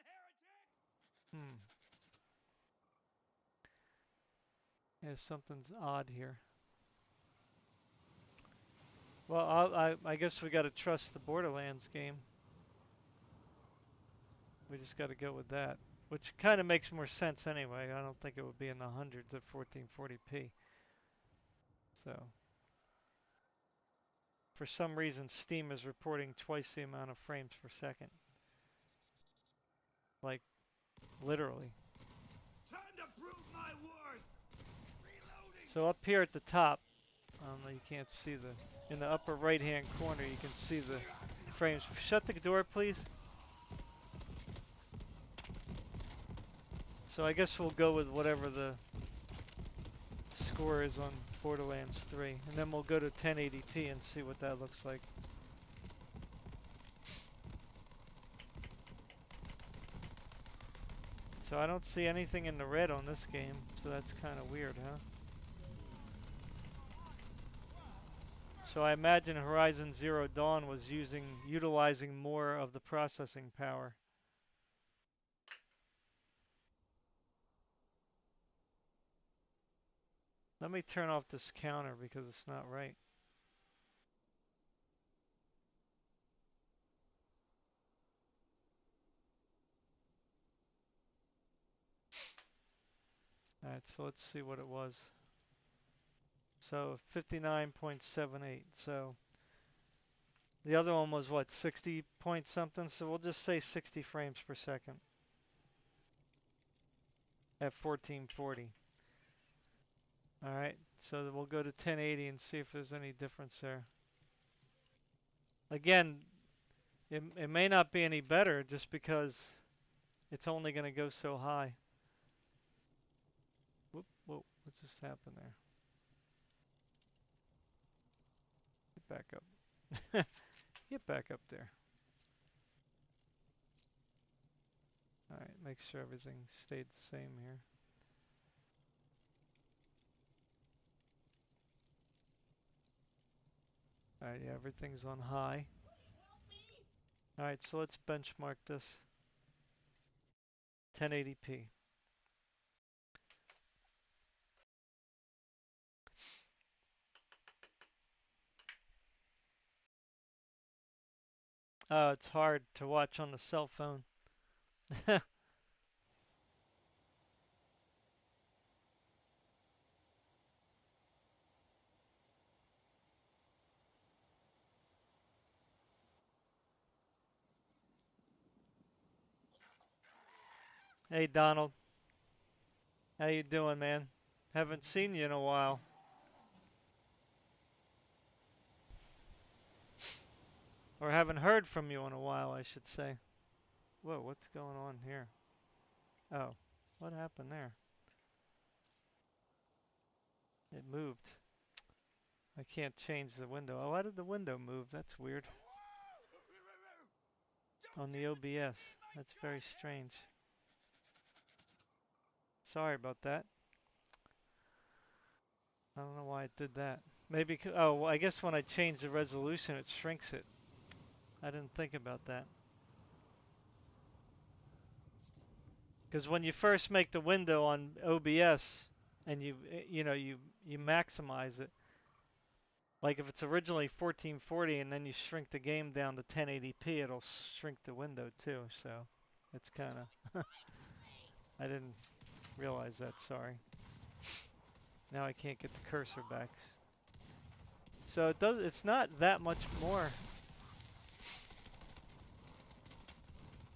heretic! Yeah, something's odd here. Well, I guess we gotta trust the Borderlands game. We just gotta go with that. Which kind of makes more sense anyway. I don't think it would be in the hundreds at 1440p. So, for some reason, Steam is reporting twice the amount of frames per second. Like, literally. Time to prove my worth! Reloading! So up here at the top, you can't see in the upper right hand corner, you can see the frames. Shut the door, please. So I guess we'll go with whatever the score is on Borderlands 3. And then we'll go to 1080p and see what that looks like. So I don't see anything in the red on this game, so that's kind of weird, huh? So I imagine Horizon Zero Dawn was utilizing more of the processing power. Let me turn off this counter because it's not right. Alright, so let's see what it was. So 59.78. So the other one was what, 60 point something? So we'll just say 60 frames per second at 1440. Alright, so we'll go to 1080 and see if there's any difference there. Again, it may not be any better just because it's only going to go so high. Whoop, whoa, what just happened there? Get back up. Get back up there. Alright, make sure everything stayed the same here. Alright, yeah, everything's on high. Alright, so let's benchmark this. 1080p. Oh, it's hard to watch on the cell phone. Hey Donald, how you doing, man? Haven't seen you in a while. Or haven't heard from you in a while, I should say. Whoa, what's going on here? Oh, what happened there? It moved. I can't change the window. Oh, why did the window move? That's weird. On the OBS. That's very strange. Sorry about that. I don't know why it did that. Maybe, oh, well, I guess when I change the resolution, it shrinks it. I didn't think about that. Because when you first make the window on OBS and you maximize it, like if it's originally 1440 and then you shrink the game down to 1080p, it'll shrink the window too. So it's kind of I didn't realize that. Sorry. Now I can't get the cursor back. So it does. It's not that much more.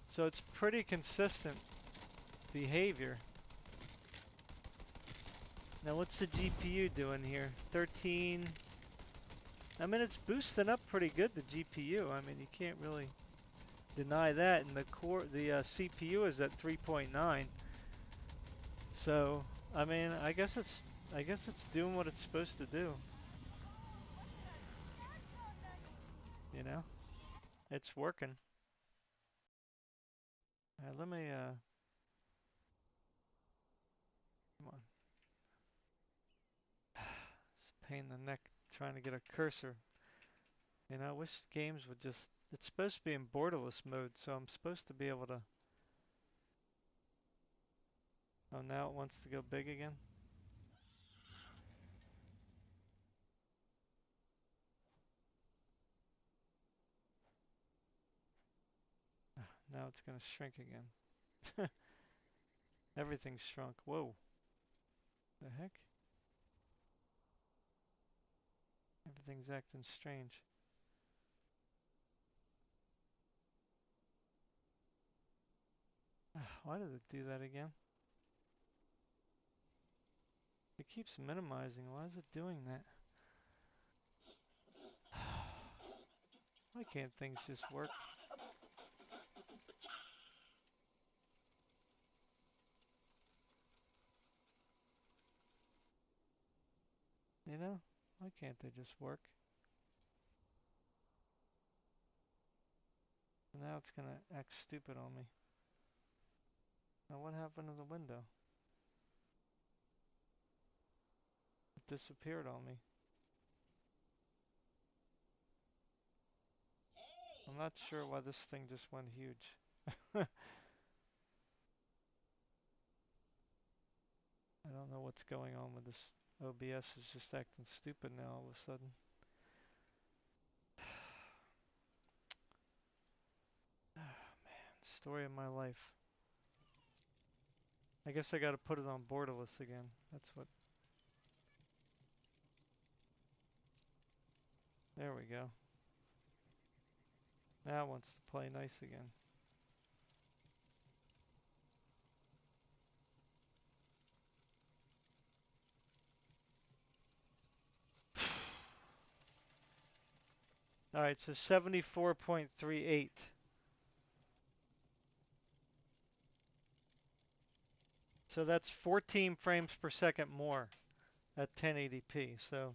So it's pretty consistent behavior. Now what's the GPU doing here? 13. I mean, it's boosting up pretty good, the GPU. I mean, you can't really deny that. And the CPU is at 3.9. So, I mean, I guess it's doing what it's supposed to do. You know, it's working. Let me come on. It's a pain in the neck trying to get a cursor. You know, I wish games would just. It's supposed to be in borderless mode, so I'm supposed to be able to. Oh, now it wants to go big again. Now it's gonna shrink again. Everything's shrunk. Whoa. The heck? Everything's acting strange. Why did it do that again? It keeps minimizing. Why is it doing that? Why can't things just work? You know? Why can't they just work? And now it's gonna act stupid on me. Now what happened to the window? It disappeared on me. I'm not sure why this thing just went huge. I don't know what's going on with this. OBS is just acting stupid now all of a sudden. Oh man, story of my life. I guess I gotta put it on borderless again. That's what. There we go. Now it wants to play nice again. All right, so 74.38. So that's 14 frames per second more at 1080p. So,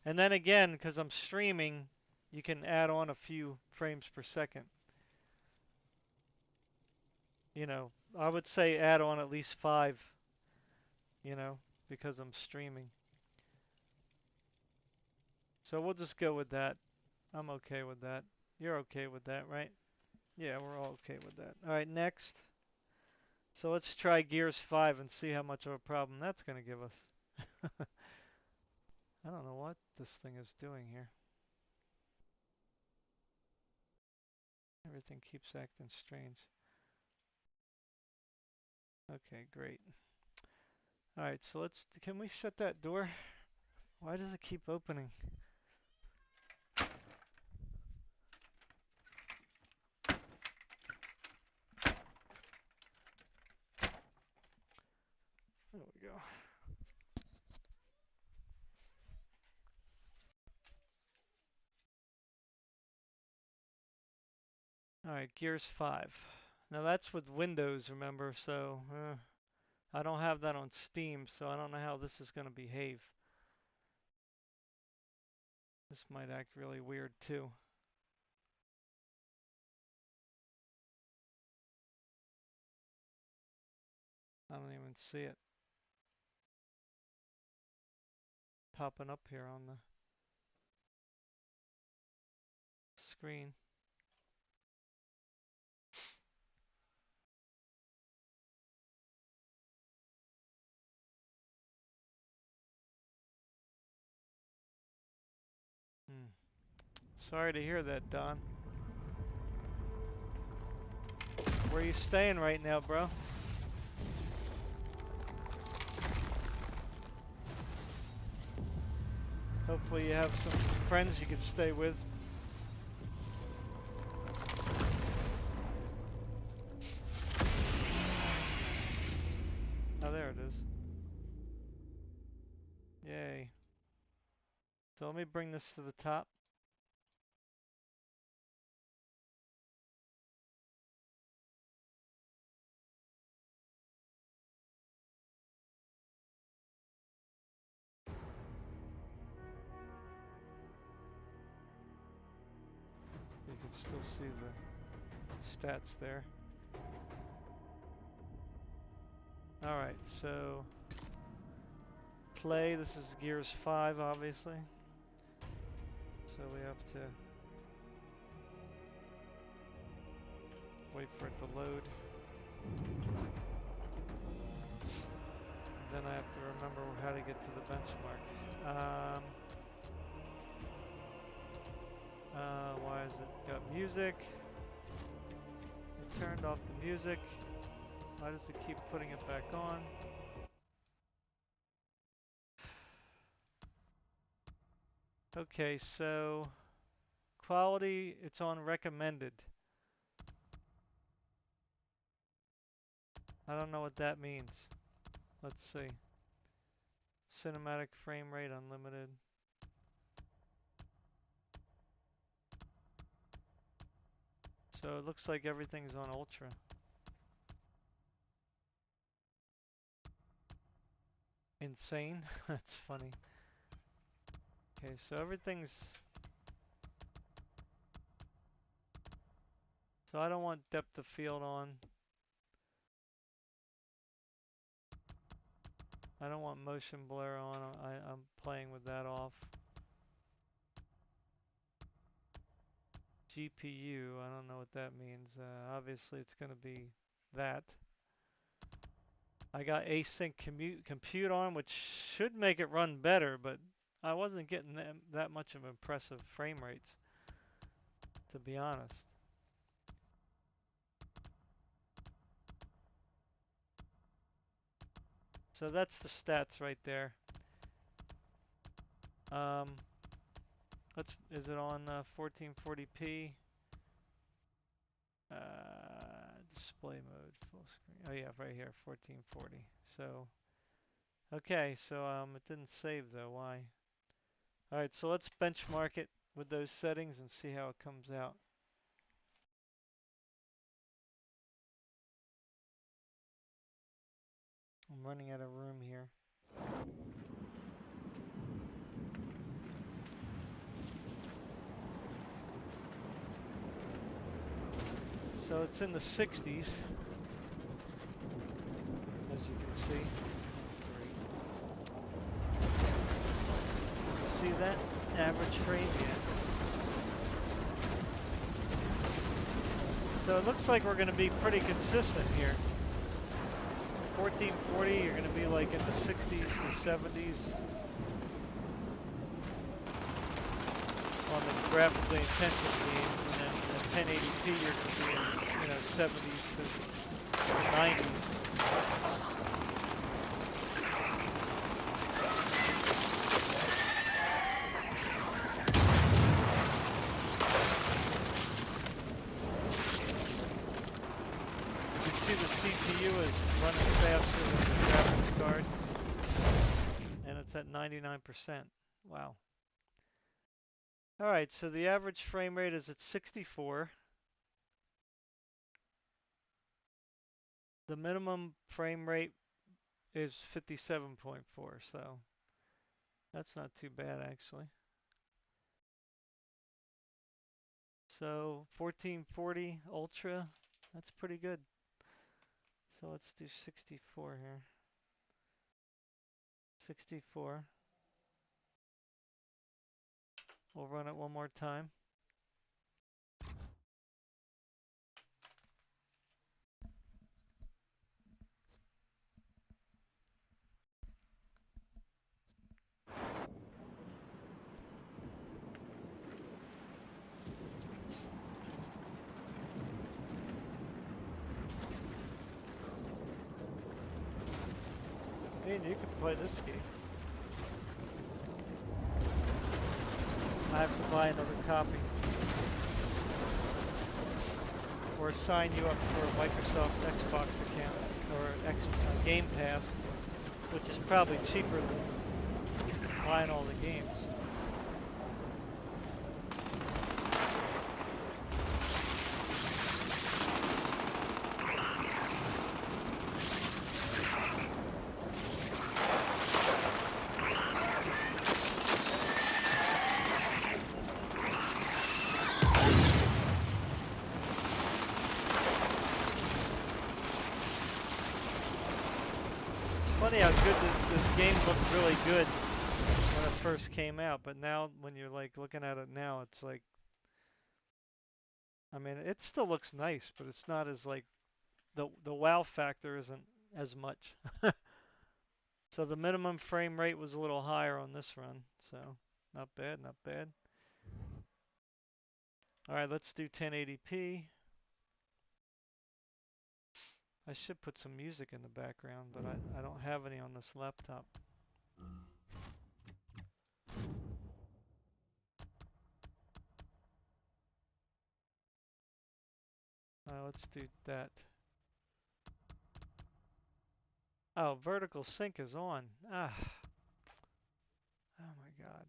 and then again, because I'm streaming, you can add on a few frames per second. You know, I would say add on at least 5, you know, because I'm streaming. So we'll just go with that. I'm okay with that. You're okay with that, right? Yeah, we're all okay with that. All right, next. So let's try Gears 5 and see how much of a problem that's going to give us. I don't know what this thing is doing here. Everything keeps acting strange. Okay, great. All right, so can we shut that door? Why does it keep opening? There we go. All right, Gears 5. Now that's with Windows, remember, so I don't have that on Steam, so I don't know how this is going to behave. This might act really weird too. I don't even see it popping up here on the screen. Hmm. Sorry to hear that, Don. Where are you staying right now, bro? Hopefully you have some friends you can stay with. Oh, there it is. Yay. So let me bring this to the top. You can still see the stats there. Alright, so play. This is Gears 5, obviously. So we have to wait for it to load. And then I have to remember how to get to the benchmark. Why is it got music? It turned off the music. Why does it keep putting it back on? Okay, so quality, it's on recommended. I don't know what that means. Let's see. Cinematic frame rate unlimited. So it looks like everything's on ultra. Insane? That's funny. Okay, so everything's... So I don't want depth of field on. I don't want motion blur on. I'm playing with that off. GPU, I don't know what that means. Obviously it's going to be that. I got async compute on, which should make it run better, but I wasn't getting that much of impressive frame rates, to be honest. So that's the stats right there. Is it on 1440p? Display mode, full screen. Oh yeah, right here, 1440. So, okay, so it didn't save though. Why? All right, so let's benchmark it. with those settings and see how it comes out. I'm running out of room here. So it's in the 60s, as you can see. See that? Average frame yet. So it looks like we're going to be pretty consistent here. 1440, you're going to be like in the 60s to 70s on the graphically intensive games, and then at 1080p you're going to be in, you know, 70s to 90s. You can see the CPU is running faster than the graphics card, and it's at 99%. Wow. Alright, so the average frame rate is at 64. The minimum frame rate is 57.4, so that's not too bad actually. So 1440 Ultra, that's pretty good. So let's do 64 here. 64. We'll run it one more time. And you can play this game. I have to buy another copy. Or sign you up for a Microsoft Xbox account, or Game Pass, which is probably cheaper than buying all the games. Funny how good this game looked really good when it first came out, but now when you're like looking at it now, it's like, I mean, it still looks nice, but it's not as like, the wow factor isn't as much. So the minimum frame rate was a little higher on this run, so not bad, not bad. Alright, let's do 1080p. I should put some music in the background, but I don't have any on this laptop. Let's do that. Oh, vertical sync is on. Ah. Oh my god.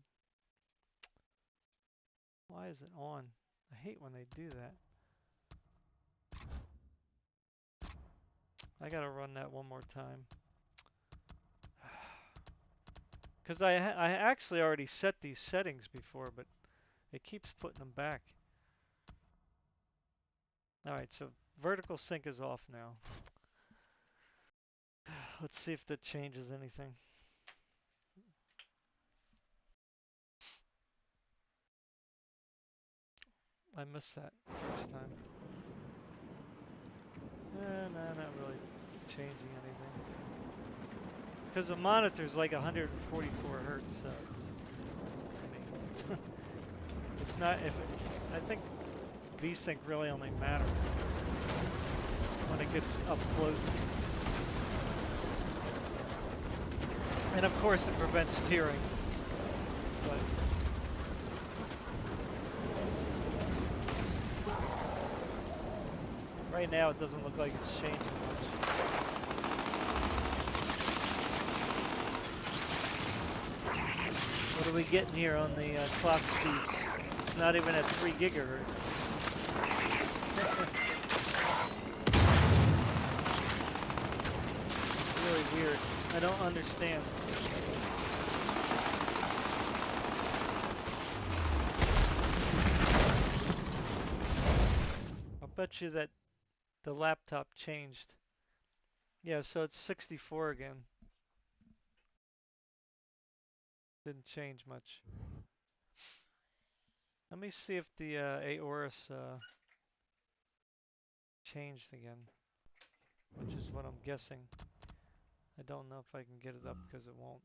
Why is it on? I hate when they do that. I gotta run that one more time. Because I actually already set these settings before, but it keeps putting them back. Alright, so vertical sync is off now. Let's see if that changes anything. I missed that first time. No, not really changing anything. Because the monitor's like 144 hertz, so it's, I mean, it's not, I think VSync really only matters when it gets up close. And of course it prevents tearing, but right now it doesn't look like it's changing much. What are we getting here on the clock speed? It's not even at 3 gigahertz. Really weird. I don't understand. I'll bet you that the laptop changed. Yeah, so it's 64 again. Didn't change much. Let me see if the AORUS changed again, which is what I'm guessing. I don't know if I can get it up because it won't.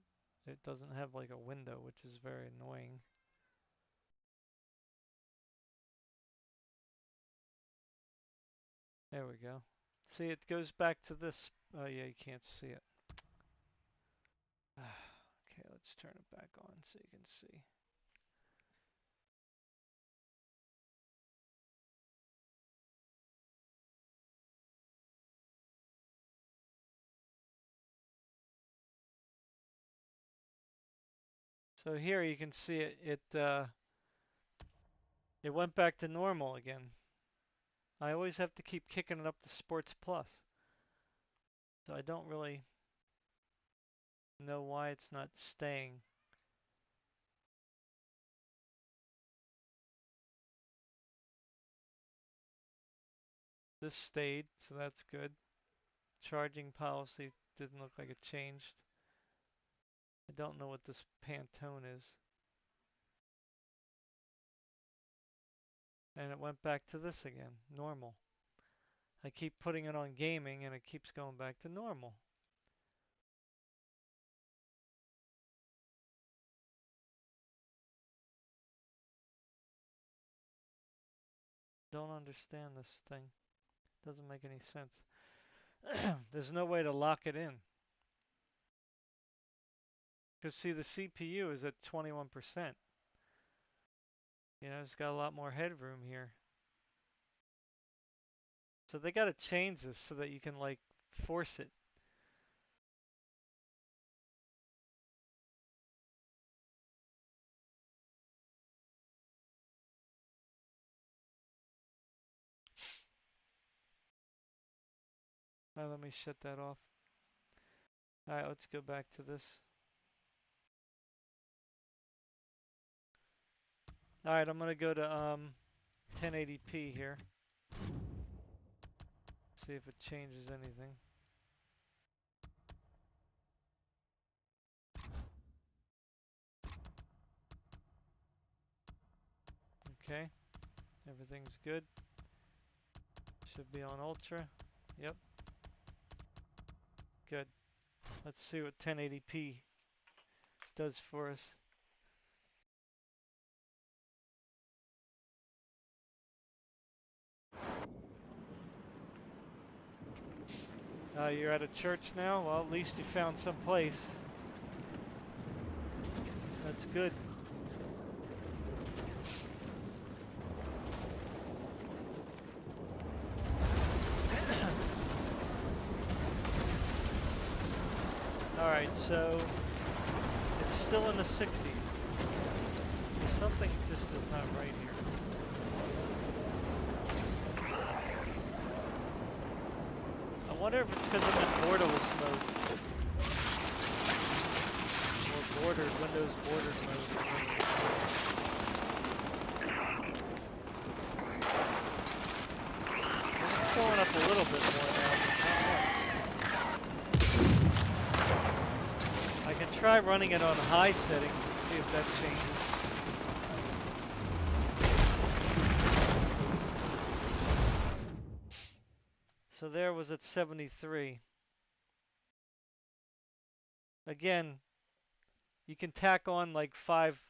It doesn't have like a window, which is very annoying. There we go. See, it goes back to this. Oh yeah, you can't see it. Okay, let's turn it back on so you can see. So here you can see it went back to normal again. I always have to keep kicking it up to Sports Plus. So I don't really know why it's not staying. This stayed, so that's good. Charging policy didn't look like it changed. I don't know what this Pantone is. And it went back to this again, normal. I keep putting it on gaming and it keeps going back to normal. Don't understand this thing. Doesn't make any sense. There's no way to lock it in. Because see, the CPU is at 21%. You know, it's got a lot more headroom here. So they got to change this so that you can like force it. All right, let me shut that off. All right, let's go back to this. All right, I'm gonna go to 1080p here. See if it changes anything. Okay, everything's good. Should be on ultra. Yep, good. Let's see what 1080p does for us. You're at a church now? Well, at least you found some place. That's good. Alright, so it's still in the 60s. Something just is not right here. I wonder if it's because I'm in borderless mode. Or bordered, Windows bordered mode. It's going up a little bit more now. I can try running it on high settings and see if that changes. So there was at 73. Again, you can tack on like five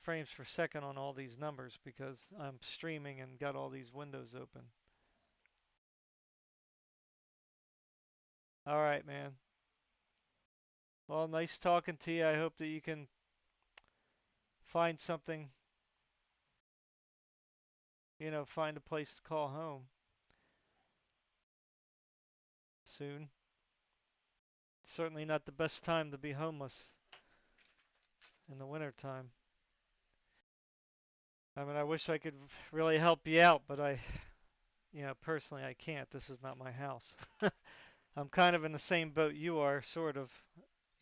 frames per second on all these numbers because I'm streaming and got all these windows open. All right, man. Well, nice talking to you. I hope that you can find something, find a place to call home soon. Certainly not the best time to be homeless in the winter time. I mean, I wish I could really help you out, but personally, I can't. This is not my house. I'm kind of in the same boat you are, sort of.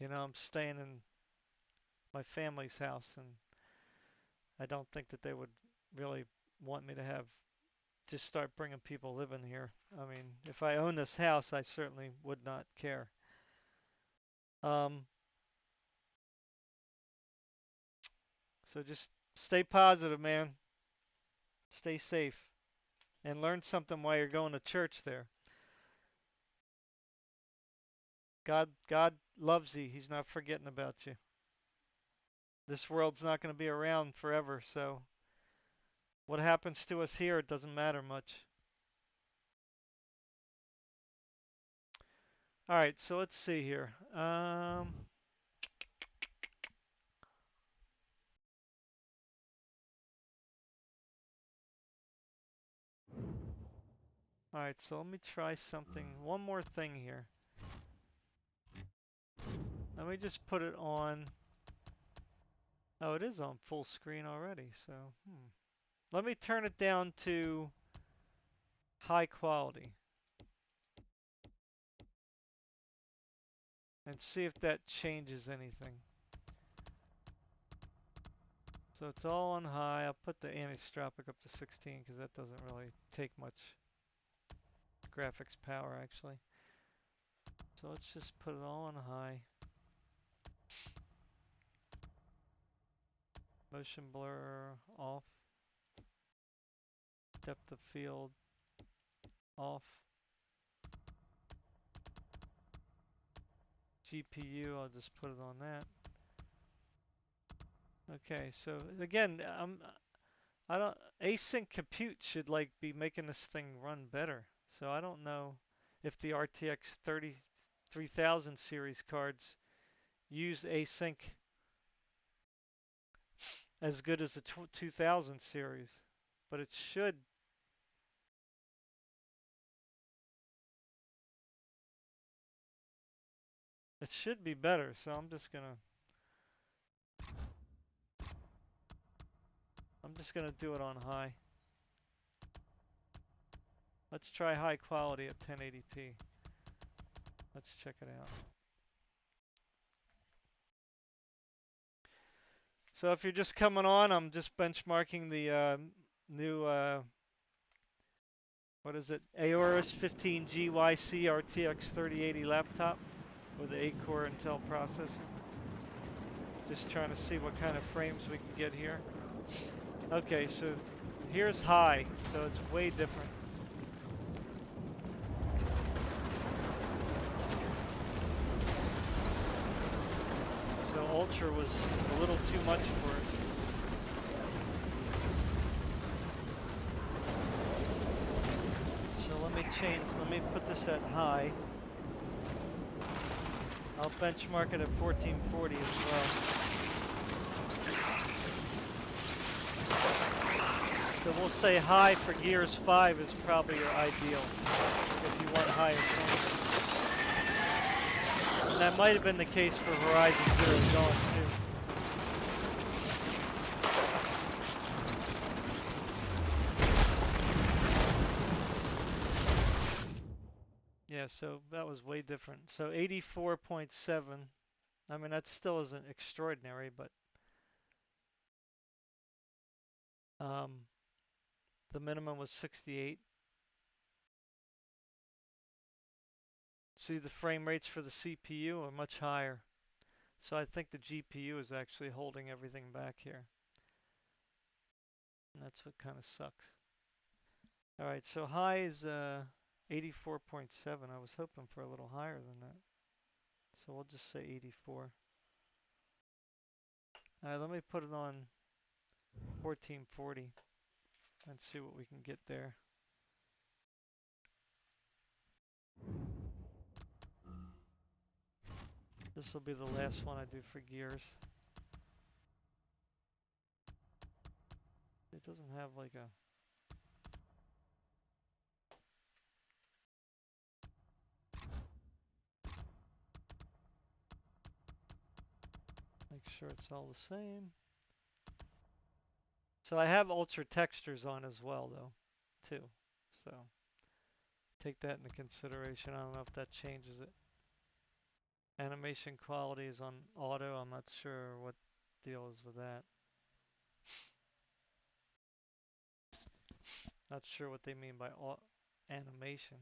I'm staying in my family's house, and I don't think that they would really want me to just start bringing people living here. I mean, if I own this house, I certainly would not care. Um, so just stay positive, man. Stay safe, and learn something while you're going to church there. God loves you. He's not forgetting about you. This world's not going to be around forever, so what happens to us here, it doesn't matter much. All right, so let's see here. All right, so let me try something. One more thing here. Let me just put it on. Oh, it is on full screen already, so let me turn it down to high quality and see if that changes anything. So it's all on high. I'll put the anisotropic up to 16 because that doesn't really take much graphics power actually. So let's just put it all on high. Motion blur off. Depth of field off. GPU, I'll just put it on that. Okay, so again, I don't async compute should like be making this thing run better. So I don't know if the RTX 3000 series cards use async as good as the 2000 series, but it should be better. So I'm just gonna do it on high. Let's try high quality at 1080p. Let's check it out. So if you're just coming on, I'm just benchmarking the new, what is it, AORUS 15G YC RTX 3080 laptop with the 8-core Intel processor. Just trying to see what kind of frames we can get here. Okay, so here's high, so it's way different. So ultra was a little too much for it. So let me put this at high. I'll benchmark it at 1440 as well. So we'll say high for Gears 5 is probably your ideal if you want higher frames. And that might have been the case for Horizon Zero Dawn too. Yeah, so that was way different. So 84.7. I mean, that still isn't extraordinary, but the minimum was 68. See, the frame rates for the CPU are much higher. So I think the GPU is actually holding everything back here. And that's what kind of sucks. All right, so high is 84.7. I was hoping for a little higher than that. So we'll just say 84. All right, let me put it on 1440 and see what we can get there. This will be the last one I do for Gears. It doesn't have like a... Make sure it's all the same. So I have ultra textures on as well though, too. So take that into consideration. I don't know if that changes it. Animation quality is on auto. I'm not sure what deal is with that. Not sure what they mean by animation.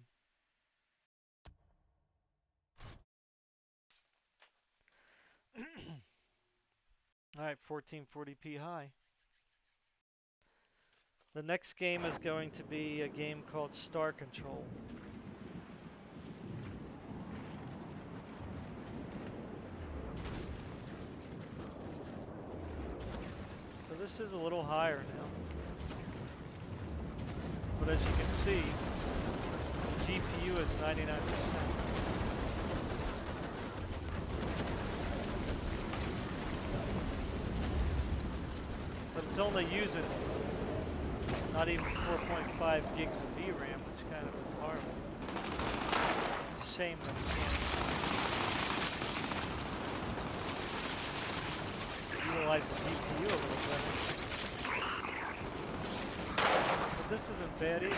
Alright, 1440p high. The next game is going to be a game called Star Control. So this is a little higher now. But as you can see, the GPU is 99%. But it's only using not even 4.5 gigs of VRAM, which kind of is horrible. It's a shame that we can't utilize the GPU a little better. But this isn't bad either.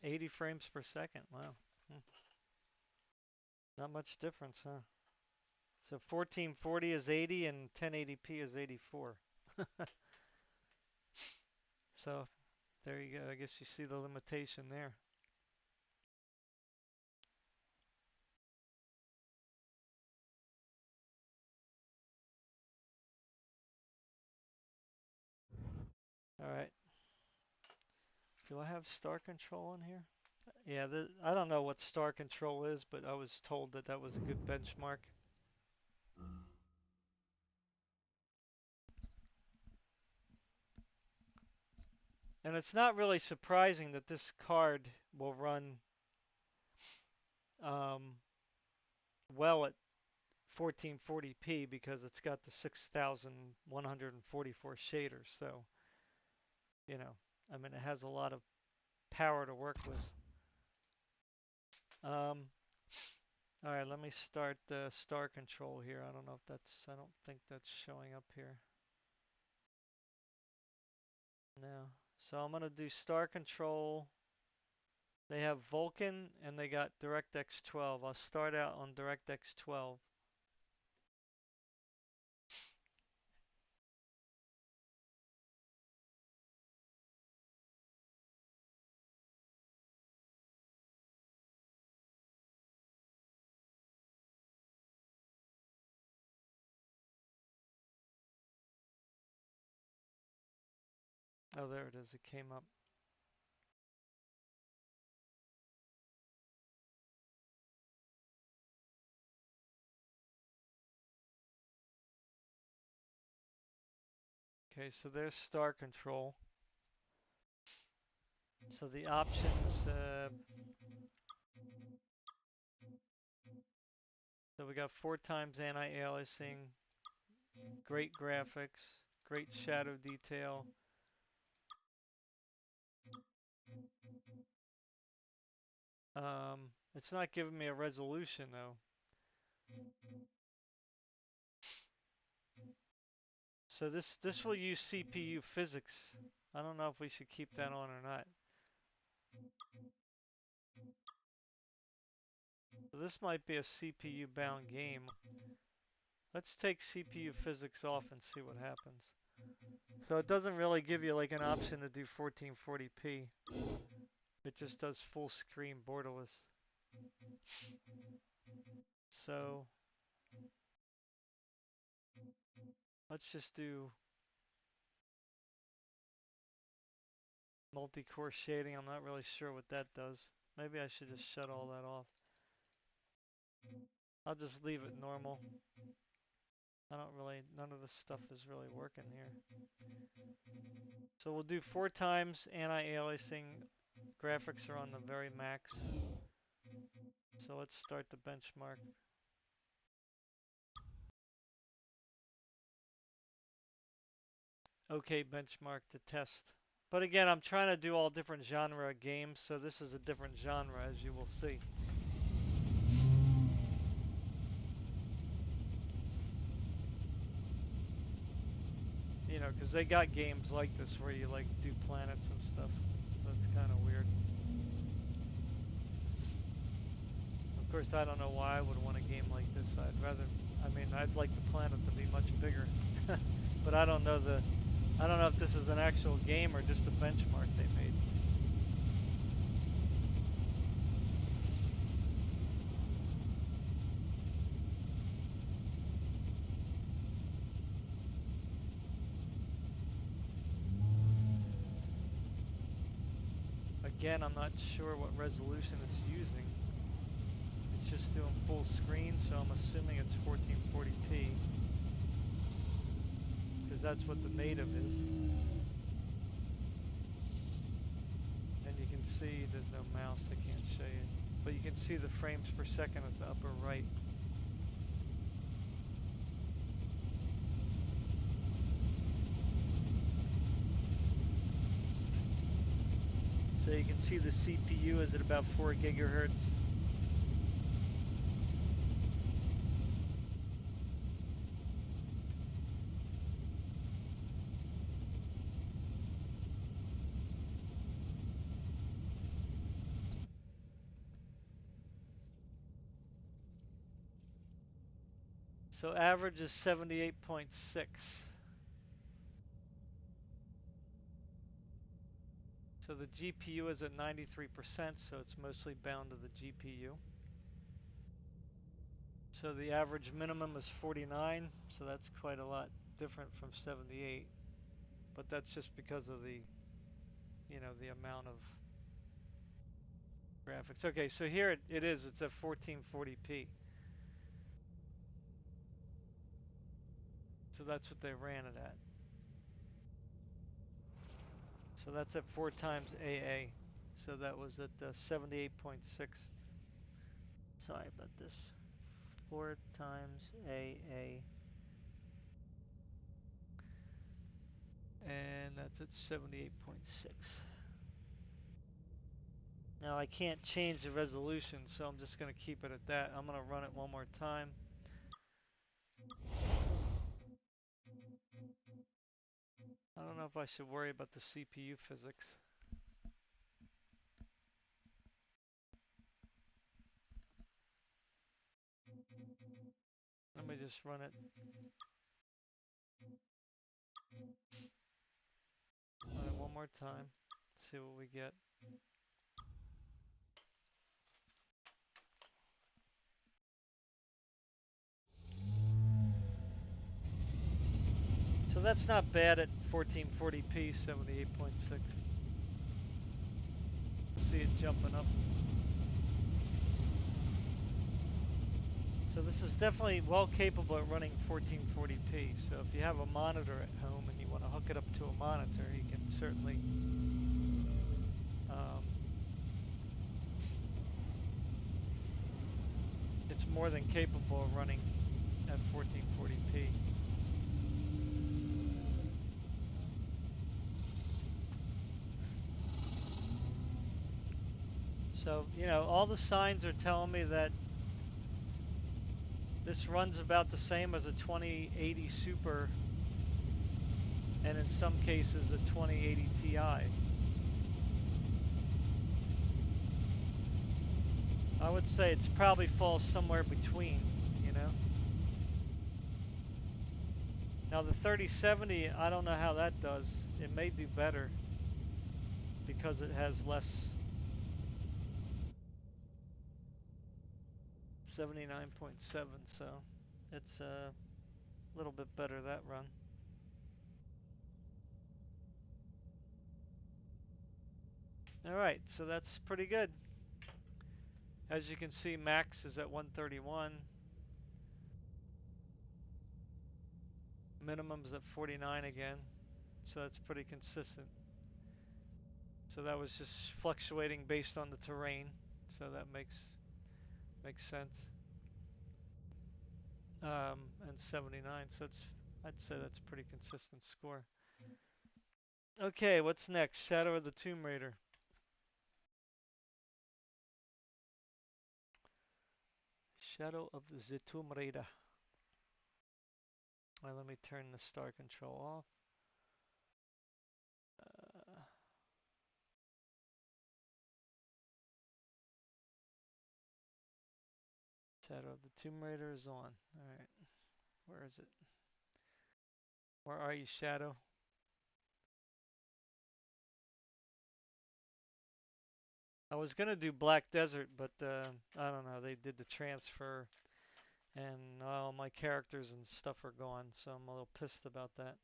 80 frames per second, wow. Not much difference, huh? So 1440 is 80 and 1080p is 84. So there you go. I guess you see the limitation there. All right. Do I have star control in here? Yeah, I don't know what star control is, but I was told that that was a good benchmark. And it's not really surprising that this card will run well at 1440p because it's got the 6144 shaders. So, you know, I mean, it has a lot of power to work with. All right, let me start the star control here. I don't know if I don't think that's showing up here. No. So I'm going to do star control. They have Vulkan and they got DirectX 12. I'll start out on DirectX 12. Oh, there it is. It came up. Okay, so there's star control. So the options, so we got 4 times anti-aliasing, great graphics, great shadow detail. It's not giving me a resolution though. So this will use CPU physics. I don't know if we should keep that on or not. So this might be a CPU bound game. Let's take CPU physics off and see what happens. So it doesn't really give you like an option to do 1440p. It just does full screen borderless. So let's just do multi-core shading. I'm not really sure what that does. Maybe I should just shut all that off. I'll just leave it normal. None of this stuff is really working here. So we'll do 4 times anti-aliasing. Graphics are on the very max. So let's start the benchmark. okay benchmark to test. But again, I'm trying to do all different genre of games, so this is a different genre, as you will see. You know, because they got games like this where you like do planets and stuff, so it's kind of weird. Of course, I don't know why I would want a game like this. I'd rather, I mean, I'd like the planet to be much bigger, but I don't know if this is an actual game or just a benchmark they made. Again, I'm not sure what resolution it's using. It's just doing full screen, so I'm assuming it's 1440p, because that's what the native is. And you can see there's no mouse, I can't show you. But you can see the frames per second at the upper right. So you can see the CPU is at about 4 gigahertz. So average is 78.6. So the GPU is at 93%, so it's mostly bound to the GPU. So the average minimum is 49, so that's quite a lot different from 78. But that's just because of the, you know, the amount of graphics. Okay, so here it is, it's at 1440p. So that's what they ran it at. So that's at 4 times AA. So that was at 78.6. Sorry about this. 4 times AA. And that's at 78.6. Now I can't change the resolution, so I'm just going to keep it at that. I'm going to run it one more time. I don't know if I should worry about the CPU physics. Let me just run it. Run it one more time. See what we get. So that's not bad at 1440p, 78.6. See it jumping up. So this is definitely well capable at running 1440p. So if you have a monitor at home and you want to hook it up to a monitor, you can certainly it's more than capable of running at 1440p. So, you know, all the signs are telling me that this runs about the same as a 2080 Super, and in some cases a 2080 Ti. I would say it's probably falls somewhere between, you know. Now the 3070, I don't know how that does. It may do better because it has less. 79.7, so it's a little bit better that run. Alright, so that's pretty good. As you can see, max is at 131. Minimum's at 49 again. So that's pretty consistent. So that was just fluctuating based on the terrain. So that makes sense. And 79, so I'd say that's pretty consistent score. Okay, what's next? Shadow of the Tomb Raider. Shadow of the Tomb Raider. All right, let me turn the star control off. Uh, Shadow of the Tomb Raider is on. All right, where is it? Where are you, Shadow? I was gonna do Black Desert, but I don't know. They did the transfer, and all my characters and stuff are gone, so I'm a little pissed about that.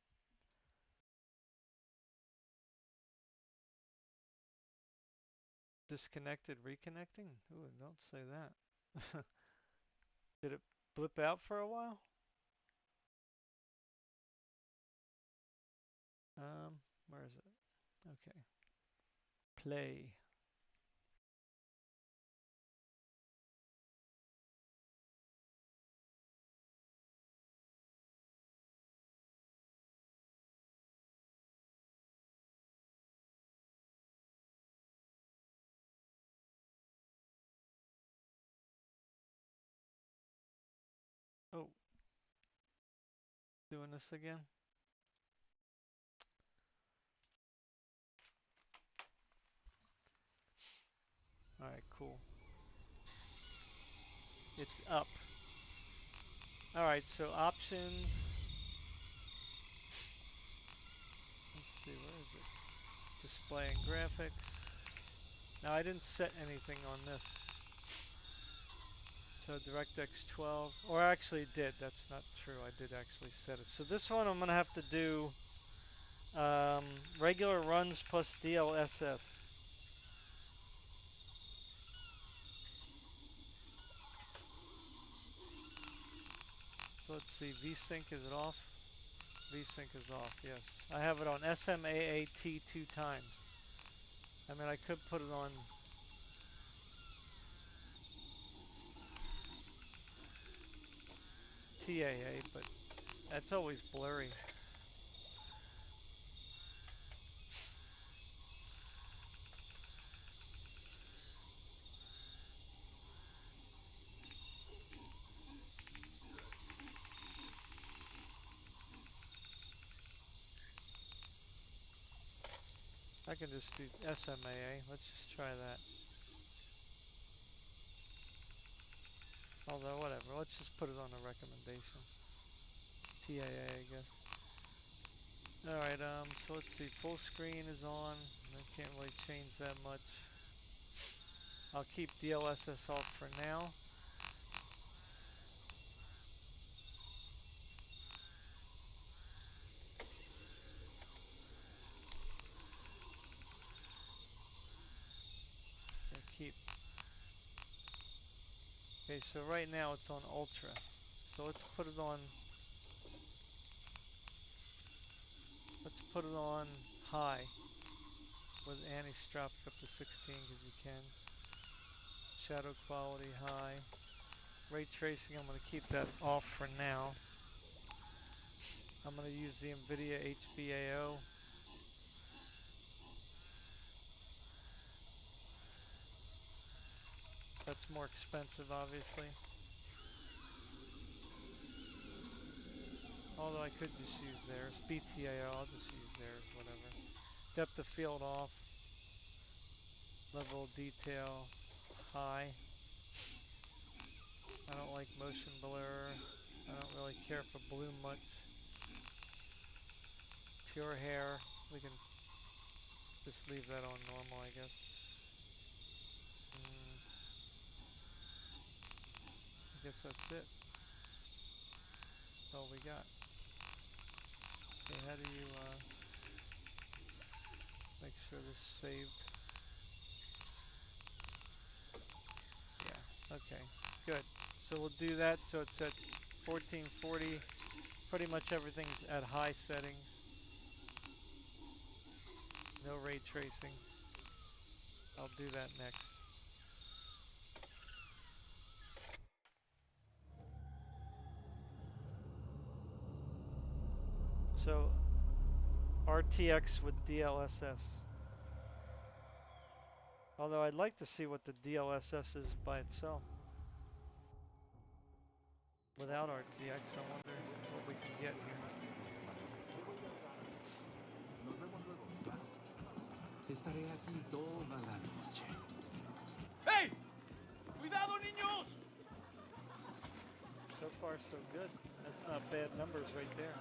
Disconnected, reconnecting? Ooh, don't say that. Did it blip out for a while? Where is it? Okay. Play. Oh, doing this again? Alright, cool. It's up. Alright, so options. Let's see, where is it? Display and graphics. Now, I didn't set anything on this. So DirectX 12, or I actually did. That's not true. I did actually set it. So this one I'm going to have to do um, regular runs plus DLSS. So let's see, VSync, is it off? VSync is off, yes. I have it on SMAAT 2 times. I mean, I could put it on TAA, but that's always blurry. I can just do SMAA. Let's just try that. Although, whatever. Let's just put it on the recommendation. TAA, I guess. Alright, so let's see. Full screen is on. I can't really change that much. I'll keep DLSS off for now. Keep. Okay, so right now it's on ultra. So let's put it on. Let's put it on high with anti-strop up to 16 because you can. Shadow quality high. Ray tracing, I'm going to keep that off for now. I'm going to use the Nvidia HBAO. That's more expensive, obviously. Although I could just use theirs. BTAO, I'll just use theirs, whatever. Depth of field off. Level of detail high. I don't like motion blur. I don't really care for bloom much. Pure hair, we can just leave that on normal, I guess. I guess that's it. That's all we got. Okay, how do you make sure this is saved? Yeah, okay, good. So we'll do that so it's at 1440. Pretty much everything's at high settings. No ray tracing. I'll do that next. So RTX with DLSS. Although I'd like to see what the DLSS is by itself. Without RTX, I wonder what we can get here. Estaré aquí toda la noche. ¡Hey! ¡Cuidado, niños! So far, so good. That's not bad numbers right there.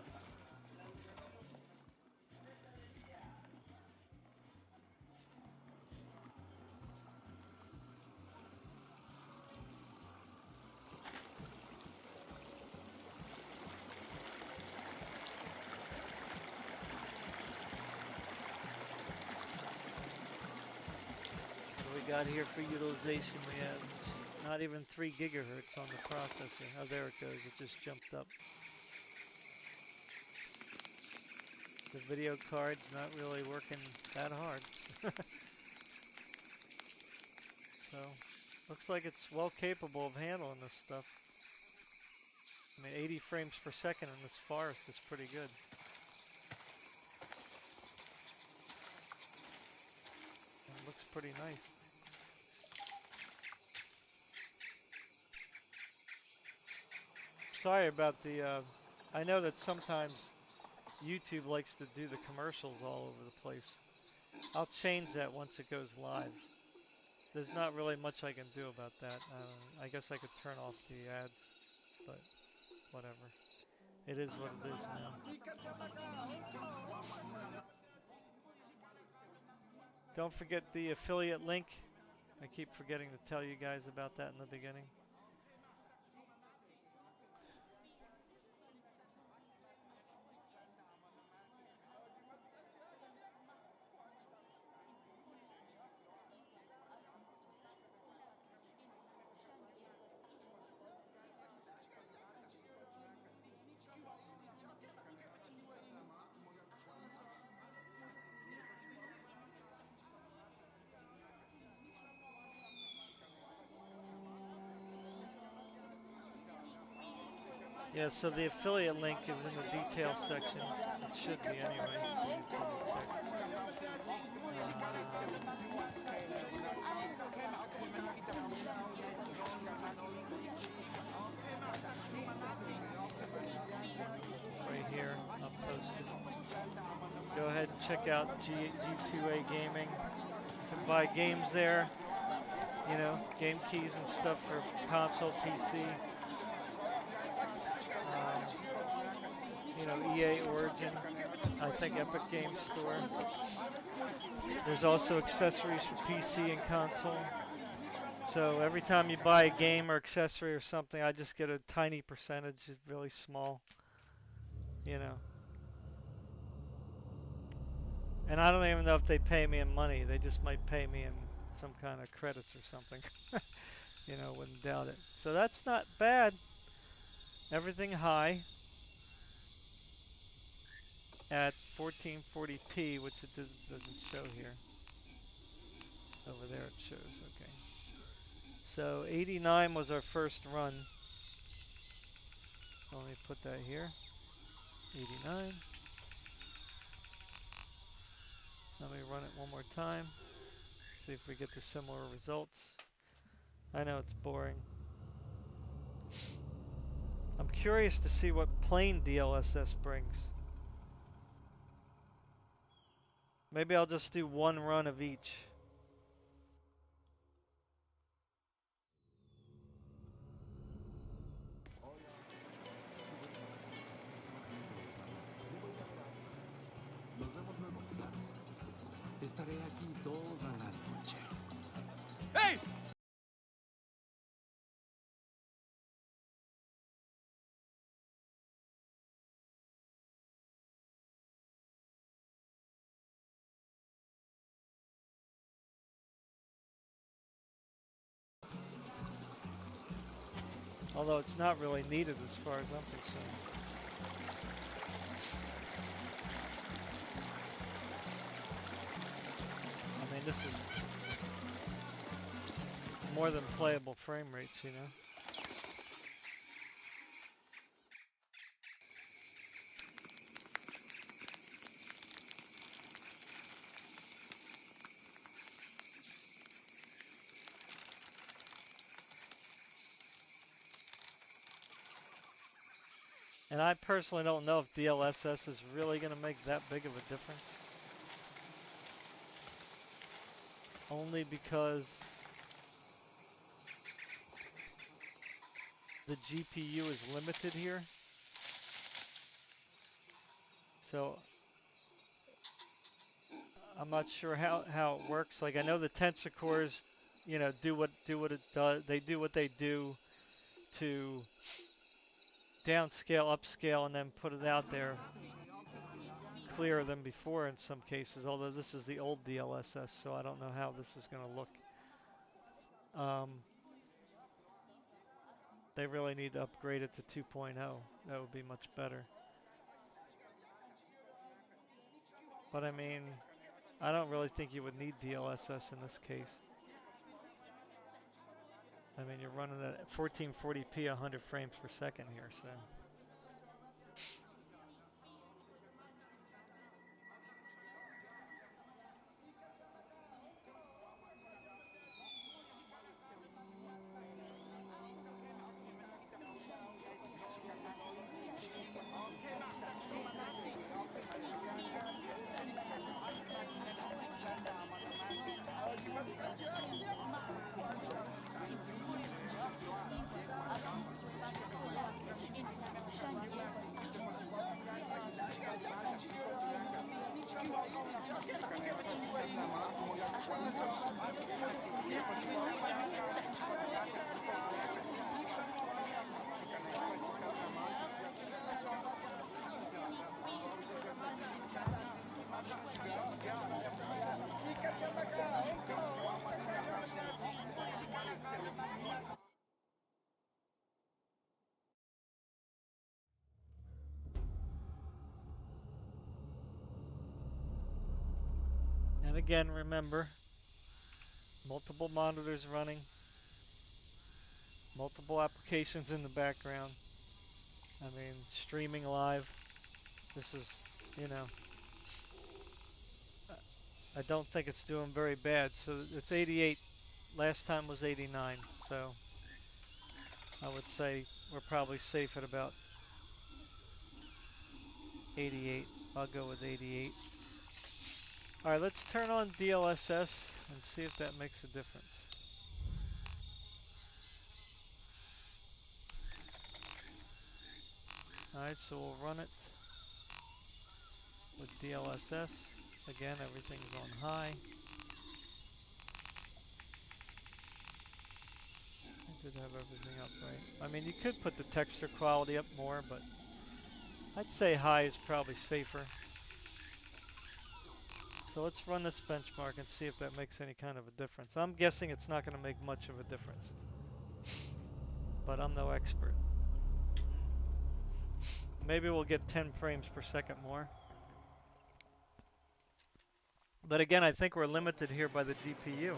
What do we got here for utilization? We have not even 3 gigahertz on the processor. Oh, there it goes. It just jumped up. The video card's not really working that hard. So, looks like it's well capable of handling this stuff. I mean, 80 frames per second in this forest is pretty good. It looks pretty nice. Sorry about the, I know that sometimes YouTube likes to do the commercials all over the place. I'll change that once it goes live. There's not really much I can do about that. I guess I could turn off the ads, but whatever. It is what it is now. Don't forget the affiliate link. I keep forgetting to tell you guys about that in the beginning. Yeah, so the affiliate link is in the details section. It should be anyway. Let me double check. Right here, I'll post it. Go ahead and check out G2A Gaming. You can buy games there. You know, game keys and stuff for console, PC. You know, EA Origin, I think Epic Games Store. There's also accessories for PC and console. So every time you buy a game or accessory or something, I just get a tiny percentage, it's really small, you know. And I don't even know if they pay me in money. They just might pay me in some kind of credits or something. You know, wouldn't doubt it. So that's not bad. Everything high at 1440p, which it doesn't show here. Over there it shows, okay. So 89 was our first run. So let me put that here. 89. Let me run it one more time. See if we get the similar results. I know it's boring. I'm curious to see what plain DLSS brings. Maybe I'll just do one run of each. Estaré aquí toda la noche. ¡Hey! Although it's not really needed as far as I'm concerned. I mean, this is more than playable frame rates, you know. And I personally don't know if DLSS is really going to make that big of a difference. Only because the GPU is limited here. So I'm not sure how it works. Like I know the tensor cores, you know, do what it does. They do what they do to downscale, upscale, and then put it out there clearer than before in some cases. Although this is the old DLSS, so I don't know how this is going to look. They really need to upgrade it to 2.0. That would be much better. But I mean, I don't really think you would need DLSS in this case. I mean, you're running at 1440p 100 frames per second here, so. And again, remember, multiple monitors running, multiple applications in the background. I mean, streaming live. This is, you know, I don't think it's doing very bad. So it's 88. Last time was 89. So I would say we're probably safe at about 88. I'll go with 88. Alright, let's turn on DLSS and see if that makes a difference. Alright, so we'll run it with DLSS. Again, everything's on high. I did have everything up right. I mean, you could put the texture quality up more, but I'd say high is probably safer. So let's run this benchmark and see if that makes any kind of a difference. I'm guessing it's not going to make much of a difference, but I'm no expert. Maybe we'll get 10 frames per second more. But again, I think we're limited here by the GPU.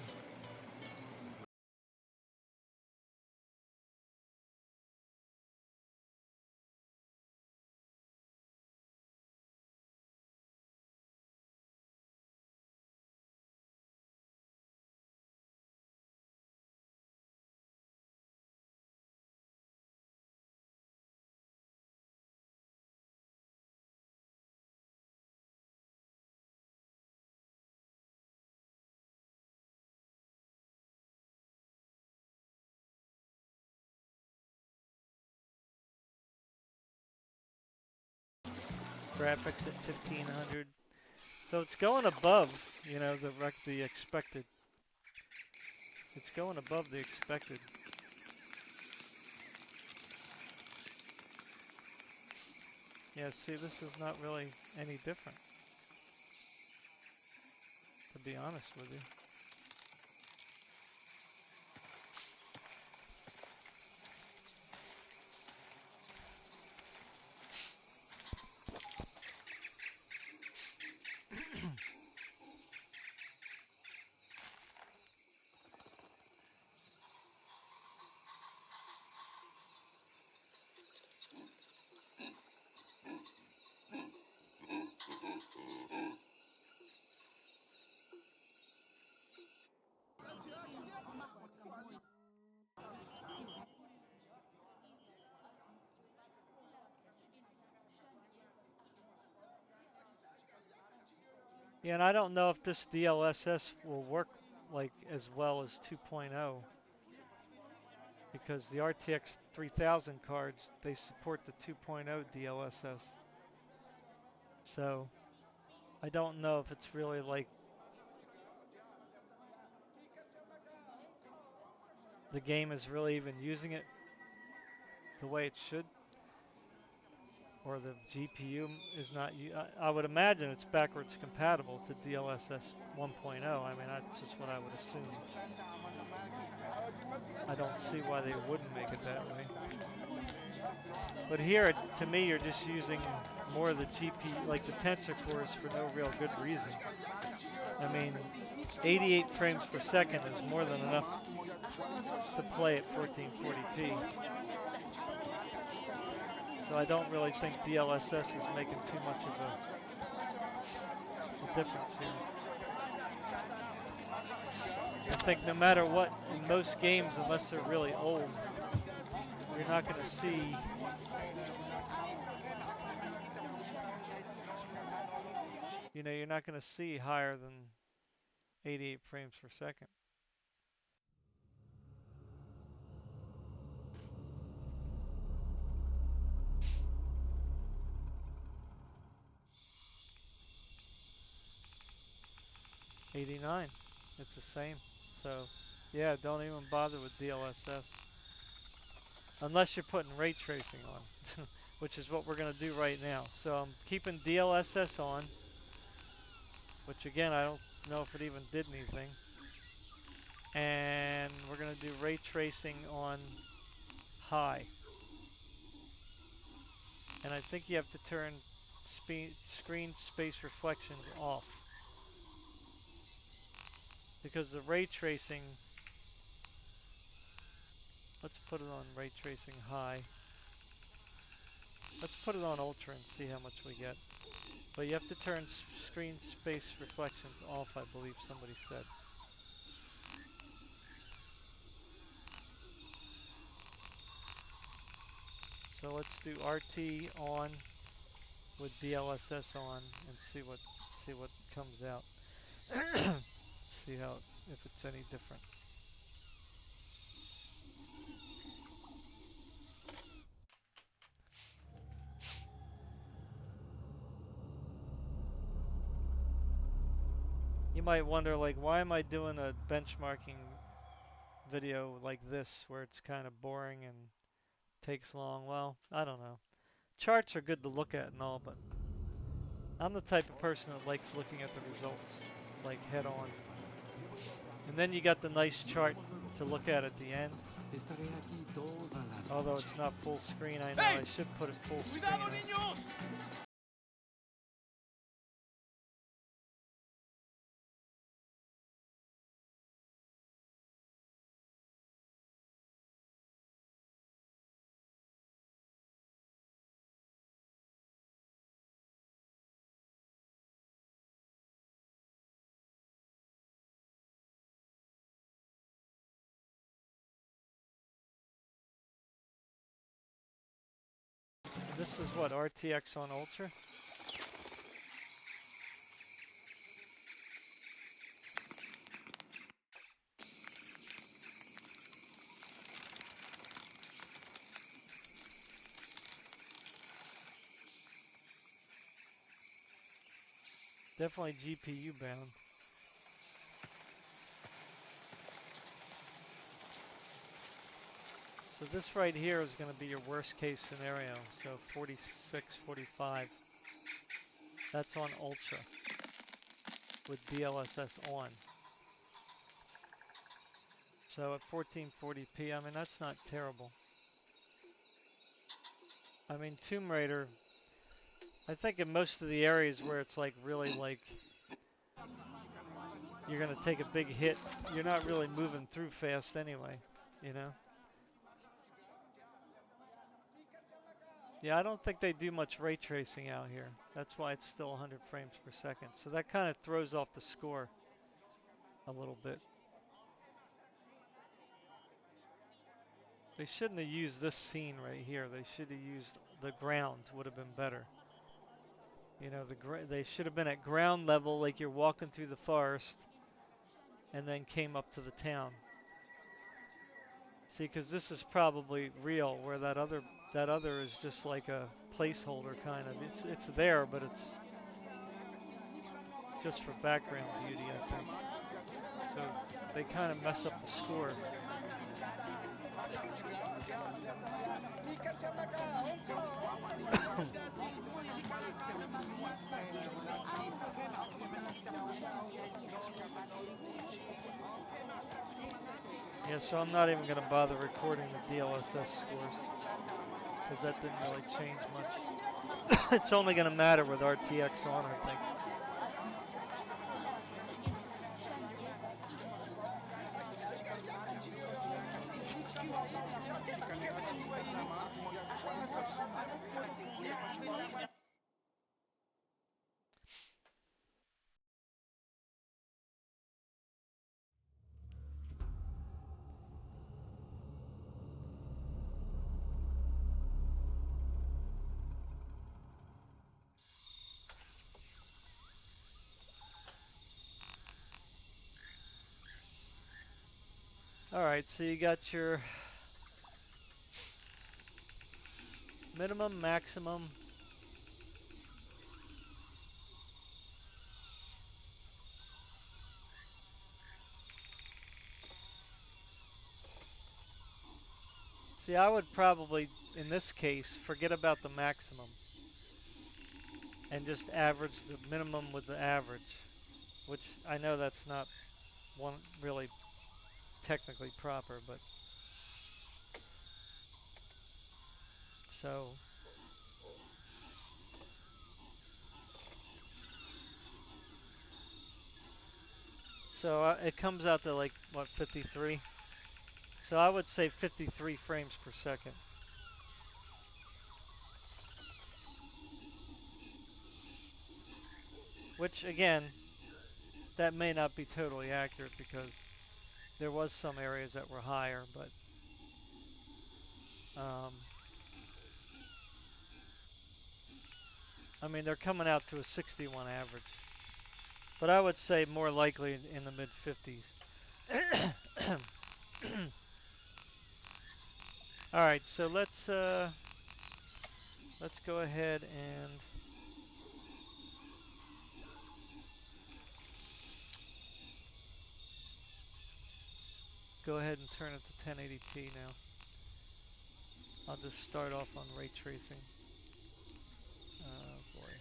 Graphics at 1500. So it's going above, you know, the expected. It's going above the expected. Yeah, see, this is not really any different, to be honest with you. Yeah, and I don't know if this DLSS will work like as well as 2.0 because the RTX 3000 cards, they support the 2.0 DLSS. So I don't know if it's really like the game is really even using it the way it should, or the GPU is not. I would imagine it's backwards compatible to DLSS 1.0. I mean, that's just what I would assume. I don't see why they wouldn't make it that way. But here, to me, you're just using more of the GPU, like the tensor cores, for no real good reason. I mean, 88 frames per second is more than enough to play at 1440p. So I don't really think DLSS is making too much of a difference here. I think no matter what, in most games, unless they're really old, you're not going to see you're not going to see higher than 88 frames per second. '89, it's the same. So, yeah, don't even bother with DLSS unless you're putting ray tracing on, which is what we're going to do right now. So I'm keeping DLSS on, which again I don't know if it even did anything. And we're going to do ray tracing on high. And I think you have to turn screen space reflections off because the ray tracing, let's put it on ray tracing high. Let's put it on ultra and see how much we get. But you have to turn screen space reflections off, I believe somebody said. So let's do RT on with DLSS on and see what comes out. See how if it's any different. You might wonder, like, why am I doing a benchmarking video like this where it's kind of boring and takes long? Well, I don't know. Charts are good to look at and all, but I'm the type of person that likes looking at the results, like head on. And then you got the nice chart to look at the end. Although it's not full screen, I know I should put it full screen. ¡Cuidado, niños! This is what, RTX on Ultra? Definitely GPU bound. So this right here is going to be your worst case scenario. So 46, 45. That's on Ultra with DLSS on. So at 1440p, I mean, that's not terrible. I mean, Tomb Raider, I think in most of the areas where it's like really like you're going to take a big hit, you're not really moving through fast anyway, you know? Yeah, I don't think they do much ray tracing out here. That's why it's still 100 frames per second. So that kind of throws off the score a little bit. They shouldn't have used this scene right here. They should have used the ground, would have been better. You know, they should have been at ground level, like you're walking through the forest, and then came up to the town. See, because this is probably real, where that other is just like a placeholder kind of. It's there, but it's just for background beauty, I think. So they kind of mess up the score. Yeah, so I'm not even going to bother recording the DLSS scores, because that didn't really change much. It's only going to matter with RTX on, I think. Alright, so you got your minimum, maximum. See, I would probably, in this case, forget about the maximum and just average the minimum with the average, which I know that's not one really technically proper, but so it comes out to like what, 53. So I would say 53 frames per second, which again, that may not be totally accurate because there was some areas that were higher, but I mean they're coming out to a 61 average. But I would say more likely in the mid 50s. All right, so let's go ahead and turn it to 1080p now. I'll just start off on ray tracing. Oh boy,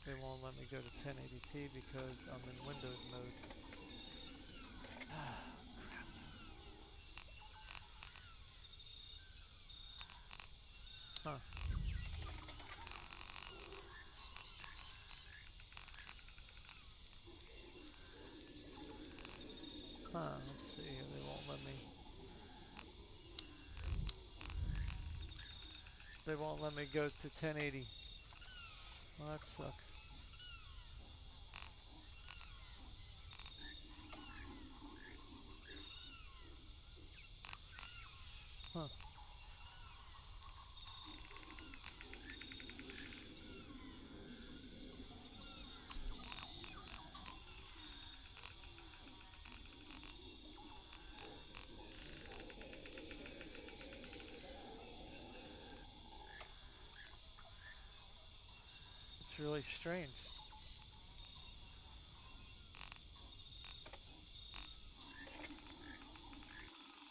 they won't let me go to 1080p because I'm in Windows mode. Ah, crap. Huh. Huh, let's see here, they won't let me. They won't let me go to 1080. Well, that sucks. Huh. It's really strange.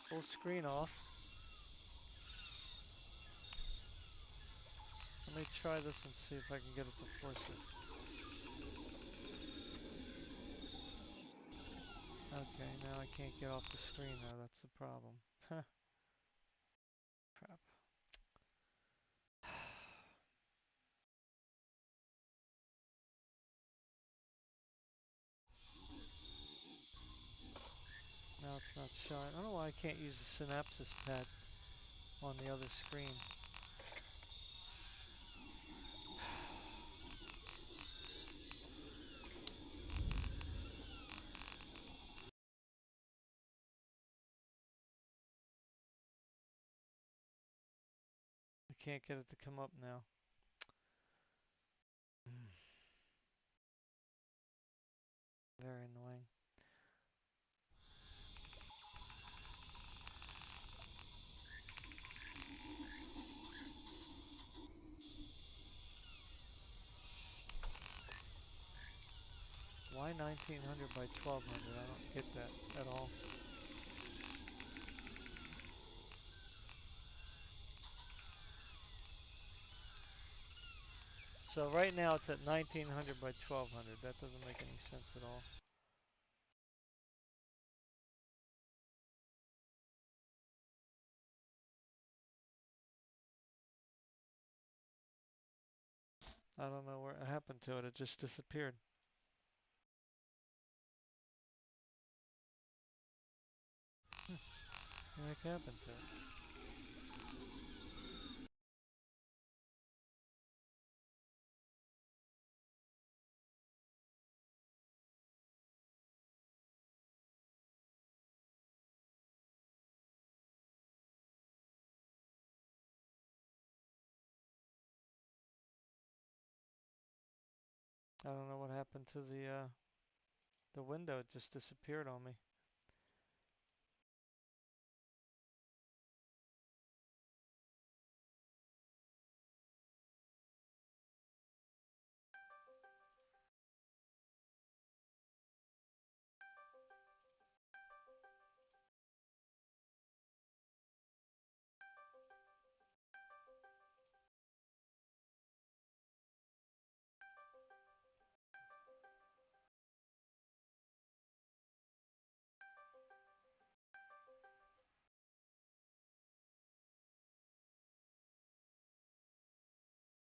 Full screen off. Let me try this and see if I can get it to force it. Okay, now I can't get off the screen though, that's the problem. Huh. Crap. Now it's not showing. I don't know why I can't use the synapses pad on the other screen. I can't get it to come up now. Very annoying. Why 1900 by 1200? I don't get that at all. So right now it's at 1900 by 1200. That doesn't make any sense at all. I don't know what happened to it. It just disappeared. What the heck happened to it? I don't know what happened to the window. It just disappeared on me.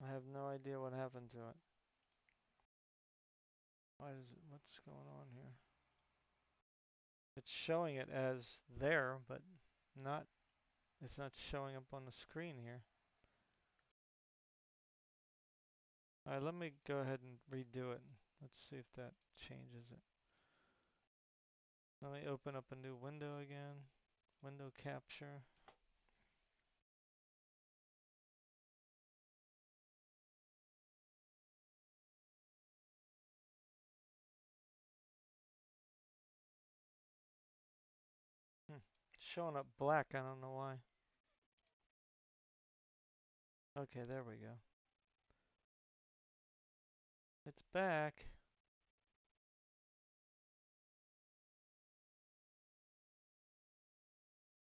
I have no idea what happened to it. Why is it? What's going on here? It's showing it as there, but not. It's not showing up on the screen here. Alright, let me go ahead and redo it. Let's see if that changes it. Let me open up a new window again. Window capture. It's showing up black. I don't know why. Okay, there we go. It's back.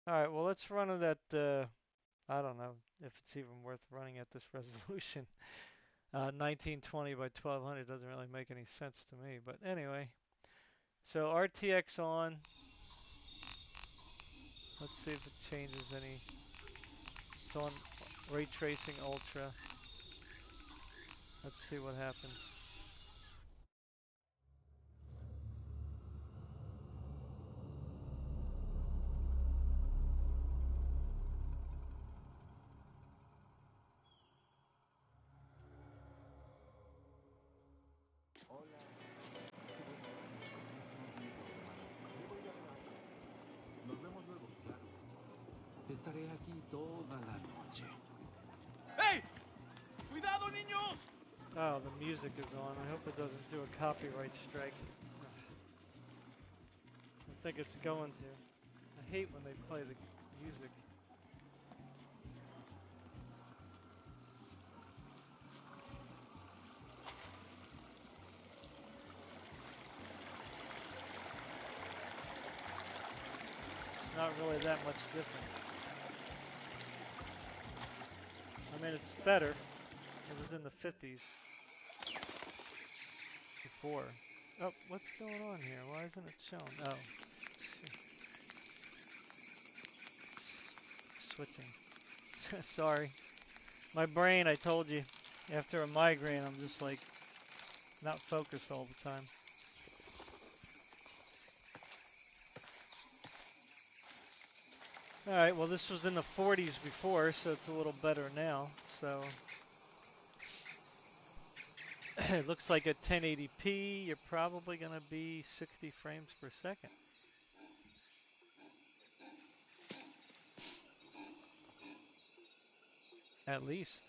Alright, well let's run it at, I don't know if it's even worth running at this resolution. 1920 by 1200 doesn't really make any sense to me, but anyway. So RTX on. Let's see if it changes any. It's on Ray Tracing Ultra. Let's see what happens. Estaré aquí toda la noche. ¡Hey! ¡Cuidado, niños! Oh, the music is on. I hope it doesn't do a copyright strike. I think it's going to. I hate when they play the music. It's not really that much different. I mean, it's better. It was in the 50s before. Oh, what's going on here? Why isn't it showing? Oh. Switching. Sorry. My brain, I told you, after a migraine, I'm just like not focused all the time. Alright, well this was in the 40s before, so it's a little better now. So it looks like at 1080p, you're probably going to be 60 frames per second. At least,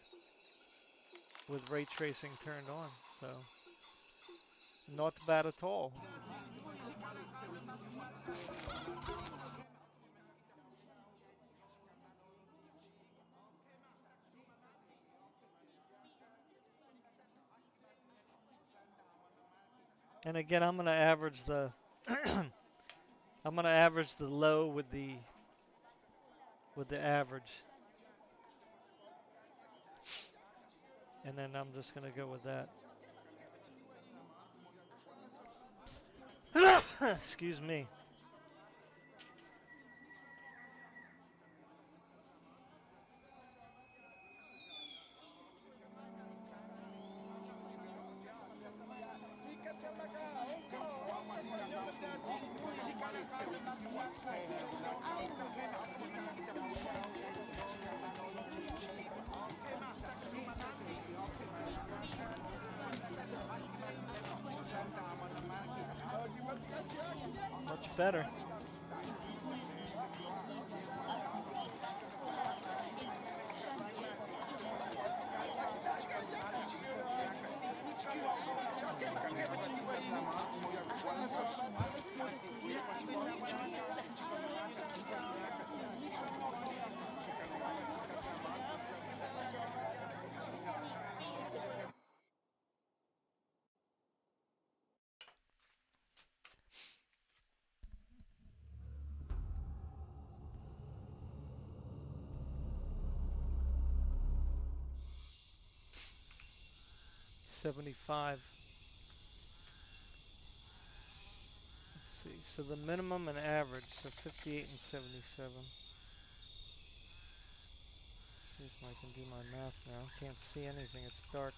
with ray tracing turned on. So, not bad at all. And again, I'm gonna average the I'm gonna average the low with the average, and then I'm just gonna go with that. Excuse me. Much better. $75. Let's see. So the minimum and average, so 58 and 77. See if I can do my math now. Can't see anything. It's dark.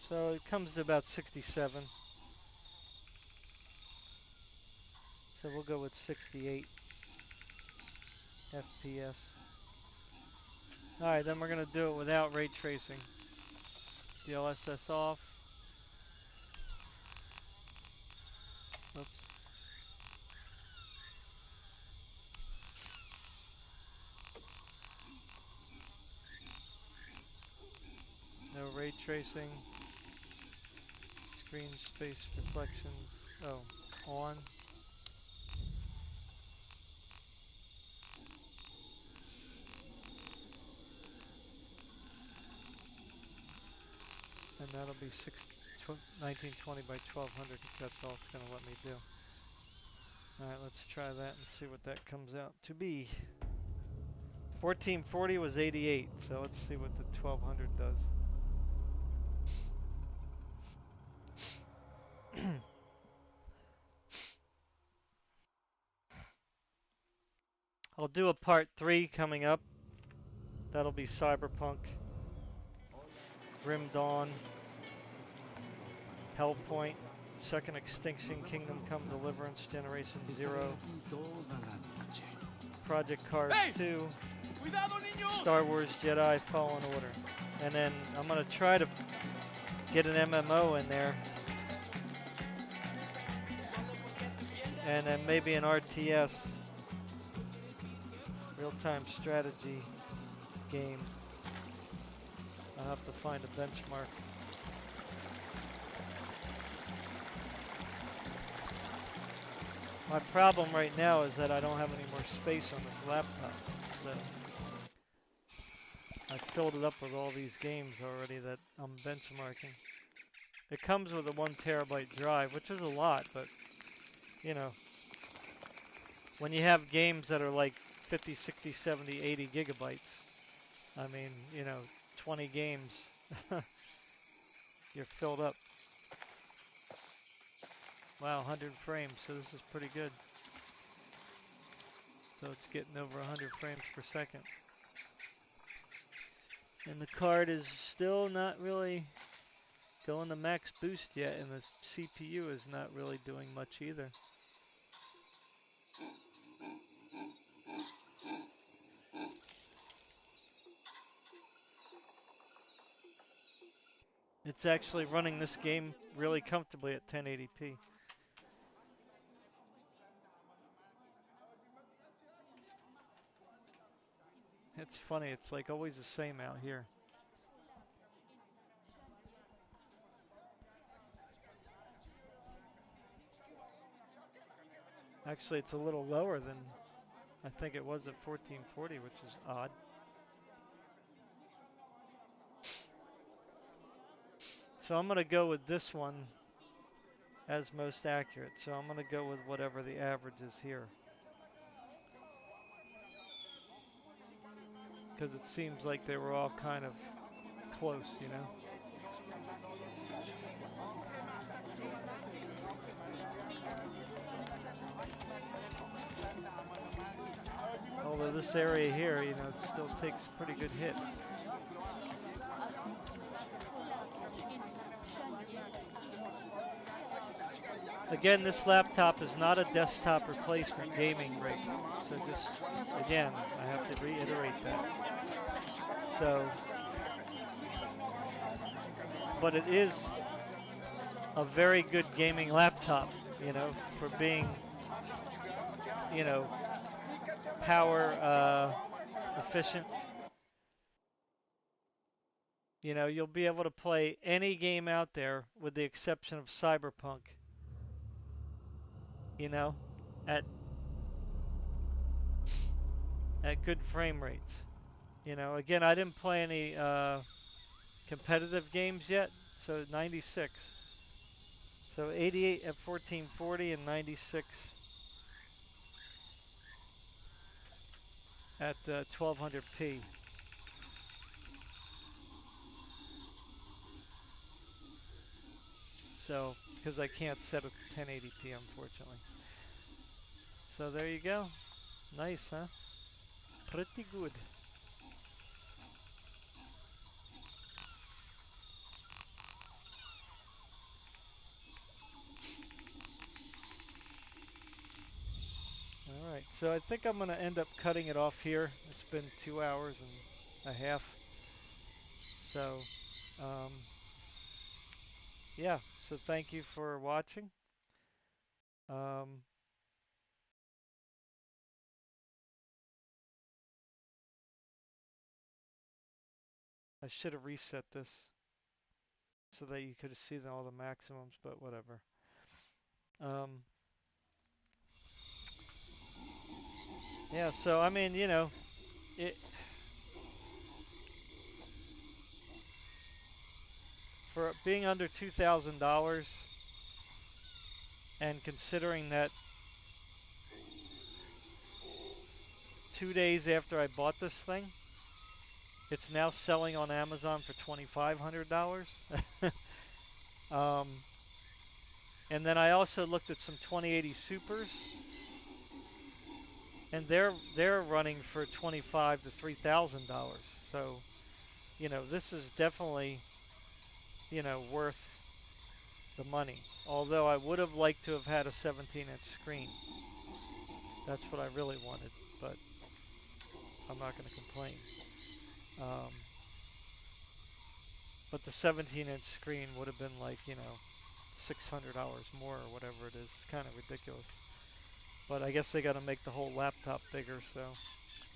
So it comes to about 67. So we'll go with 68 FPS. Alright, then we're going to do it without ray tracing. Dlss off. Oops. No ray tracing. Screen space reflections. Oh, on. And that'll be 1920 by 1200 if that's all it's going to let me do. Alright, let's try that and see what that comes out to be. 1440 was 88, so let's see what the 1200 does. I'll do a part 3 coming up. That'll be Cyberpunk, Grim Dawn, Hellpoint, Second Extinction, Kingdom Come Deliverance, Generation Zero, Project Cars 2, Star Wars Jedi Fallen Order. And then I'm going to try to get an MMO in there. And then maybe an RTS, real-time strategy game. I'll have to find a benchmark. My problem right now is that I don't have any more space on this laptop, so I filled it up with all these games already that I'm benchmarking. It comes with a 1 terabyte drive, which is a lot, but you know, when you have games that are like 50, 60, 70, 80 gigabytes, I mean, you know, 20 games, you're filled up. Wow, 100 frames, so this is pretty good. So it's getting over 100 frames per second. And the card is still not really going to max boost yet, and the CPU is not really doing much either. It's actually running this game really comfortably at 1080p. It's funny, it's like always the same out here. Actually, it's a little lower than I think it was at 1440, which is odd. So I'm going to go with this one as most accurate. So I'm going to go with whatever the average is here. Because it seems like they were all kind of close, you know? Although this area here, you know, it still takes a pretty good hit. Again, this laptop is not a desktop replacement gaming rig. So just, again, I have to reiterate that. So, but it is a very good gaming laptop, you know, for being, you know, power efficient. You know, you'll be able to play any game out there with the exception of Cyberpunk, you know, at good frame rates. You know, again, I didn't play any competitive games yet, so 96. So 88 at 1440 and 96 at 1200p. So, because I can't set it to 1080p, unfortunately. So there you go. Nice, huh? Pretty good. All right, so I think I'm going to end up cutting it off here. It's been 2 hours and a half. So, um, yeah, so thank you for watching. Um, I should have reset this so that you could have seen all the maximums, but whatever. Um, yeah, so I mean, you know, it for being under $2,000 and considering that 2 days after I bought this thing, it's now selling on Amazon for $2,500. um, and then I also looked at some 2080 Supers, and they're running for $2,500 to $3,000. So, you know, this is definitely, you know, worth the money. Although I would have liked to have had a 17-inch screen. That's what I really wanted, but I'm not going to complain. Um, but the 17-inch screen would have been like, you know, $600 more or whatever it is. It's kind of ridiculous. But I guess they got to make the whole laptop bigger, so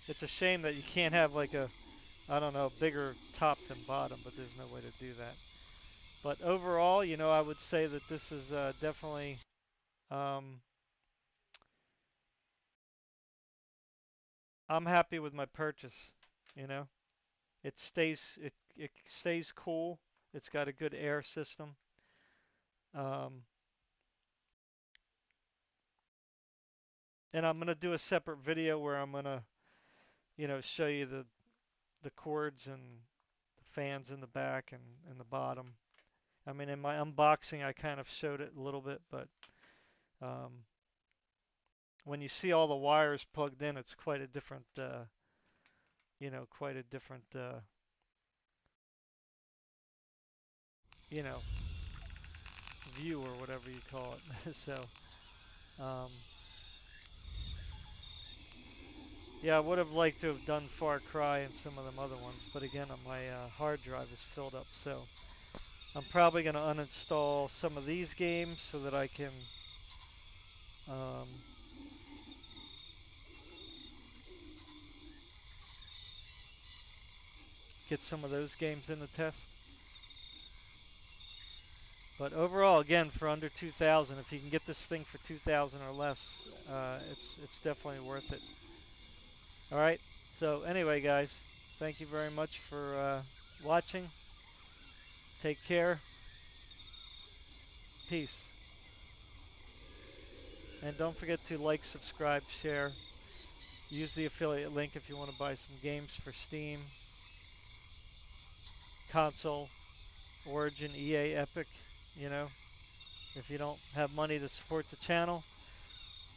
it's a shame that you can't have like a, I don't know, bigger top than bottom, but there's no way to do that. But overall, you know, I would say that this is definitely um, I'm happy with my purchase, you know. It stays cool. It's got a good air system. Um, and I'm gonna do a separate video where I'm gonna, you know, show you the cords and the fans in the back and the bottom. I mean, in my unboxing, I kind of showed it a little bit, but um, when you see all the wires plugged in, it's quite a different, you know, quite a different, you know, view or whatever you call it. So, um, yeah, I would have liked to have done Far Cry and some of them other ones, but again, my hard drive is filled up, so I'm probably going to uninstall some of these games so that I can um, get some of those games in the test. But overall, again, for under 2,000, if you can get this thing for 2,000 or less, it's definitely worth it. All right. So anyway, guys, thank you very much for watching. Take care. Peace. And don't forget to like, subscribe, share. Use the affiliate link if you want to buy some games for Steam, console, Origin, EA, Epic. You know, if you don't have money to support the channel,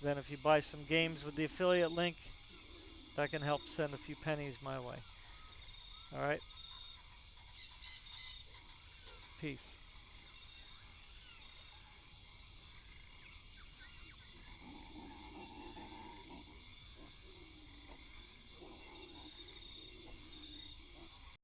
then if you buy some games with the affiliate link, that can help send a few pennies my way. All right. Peace.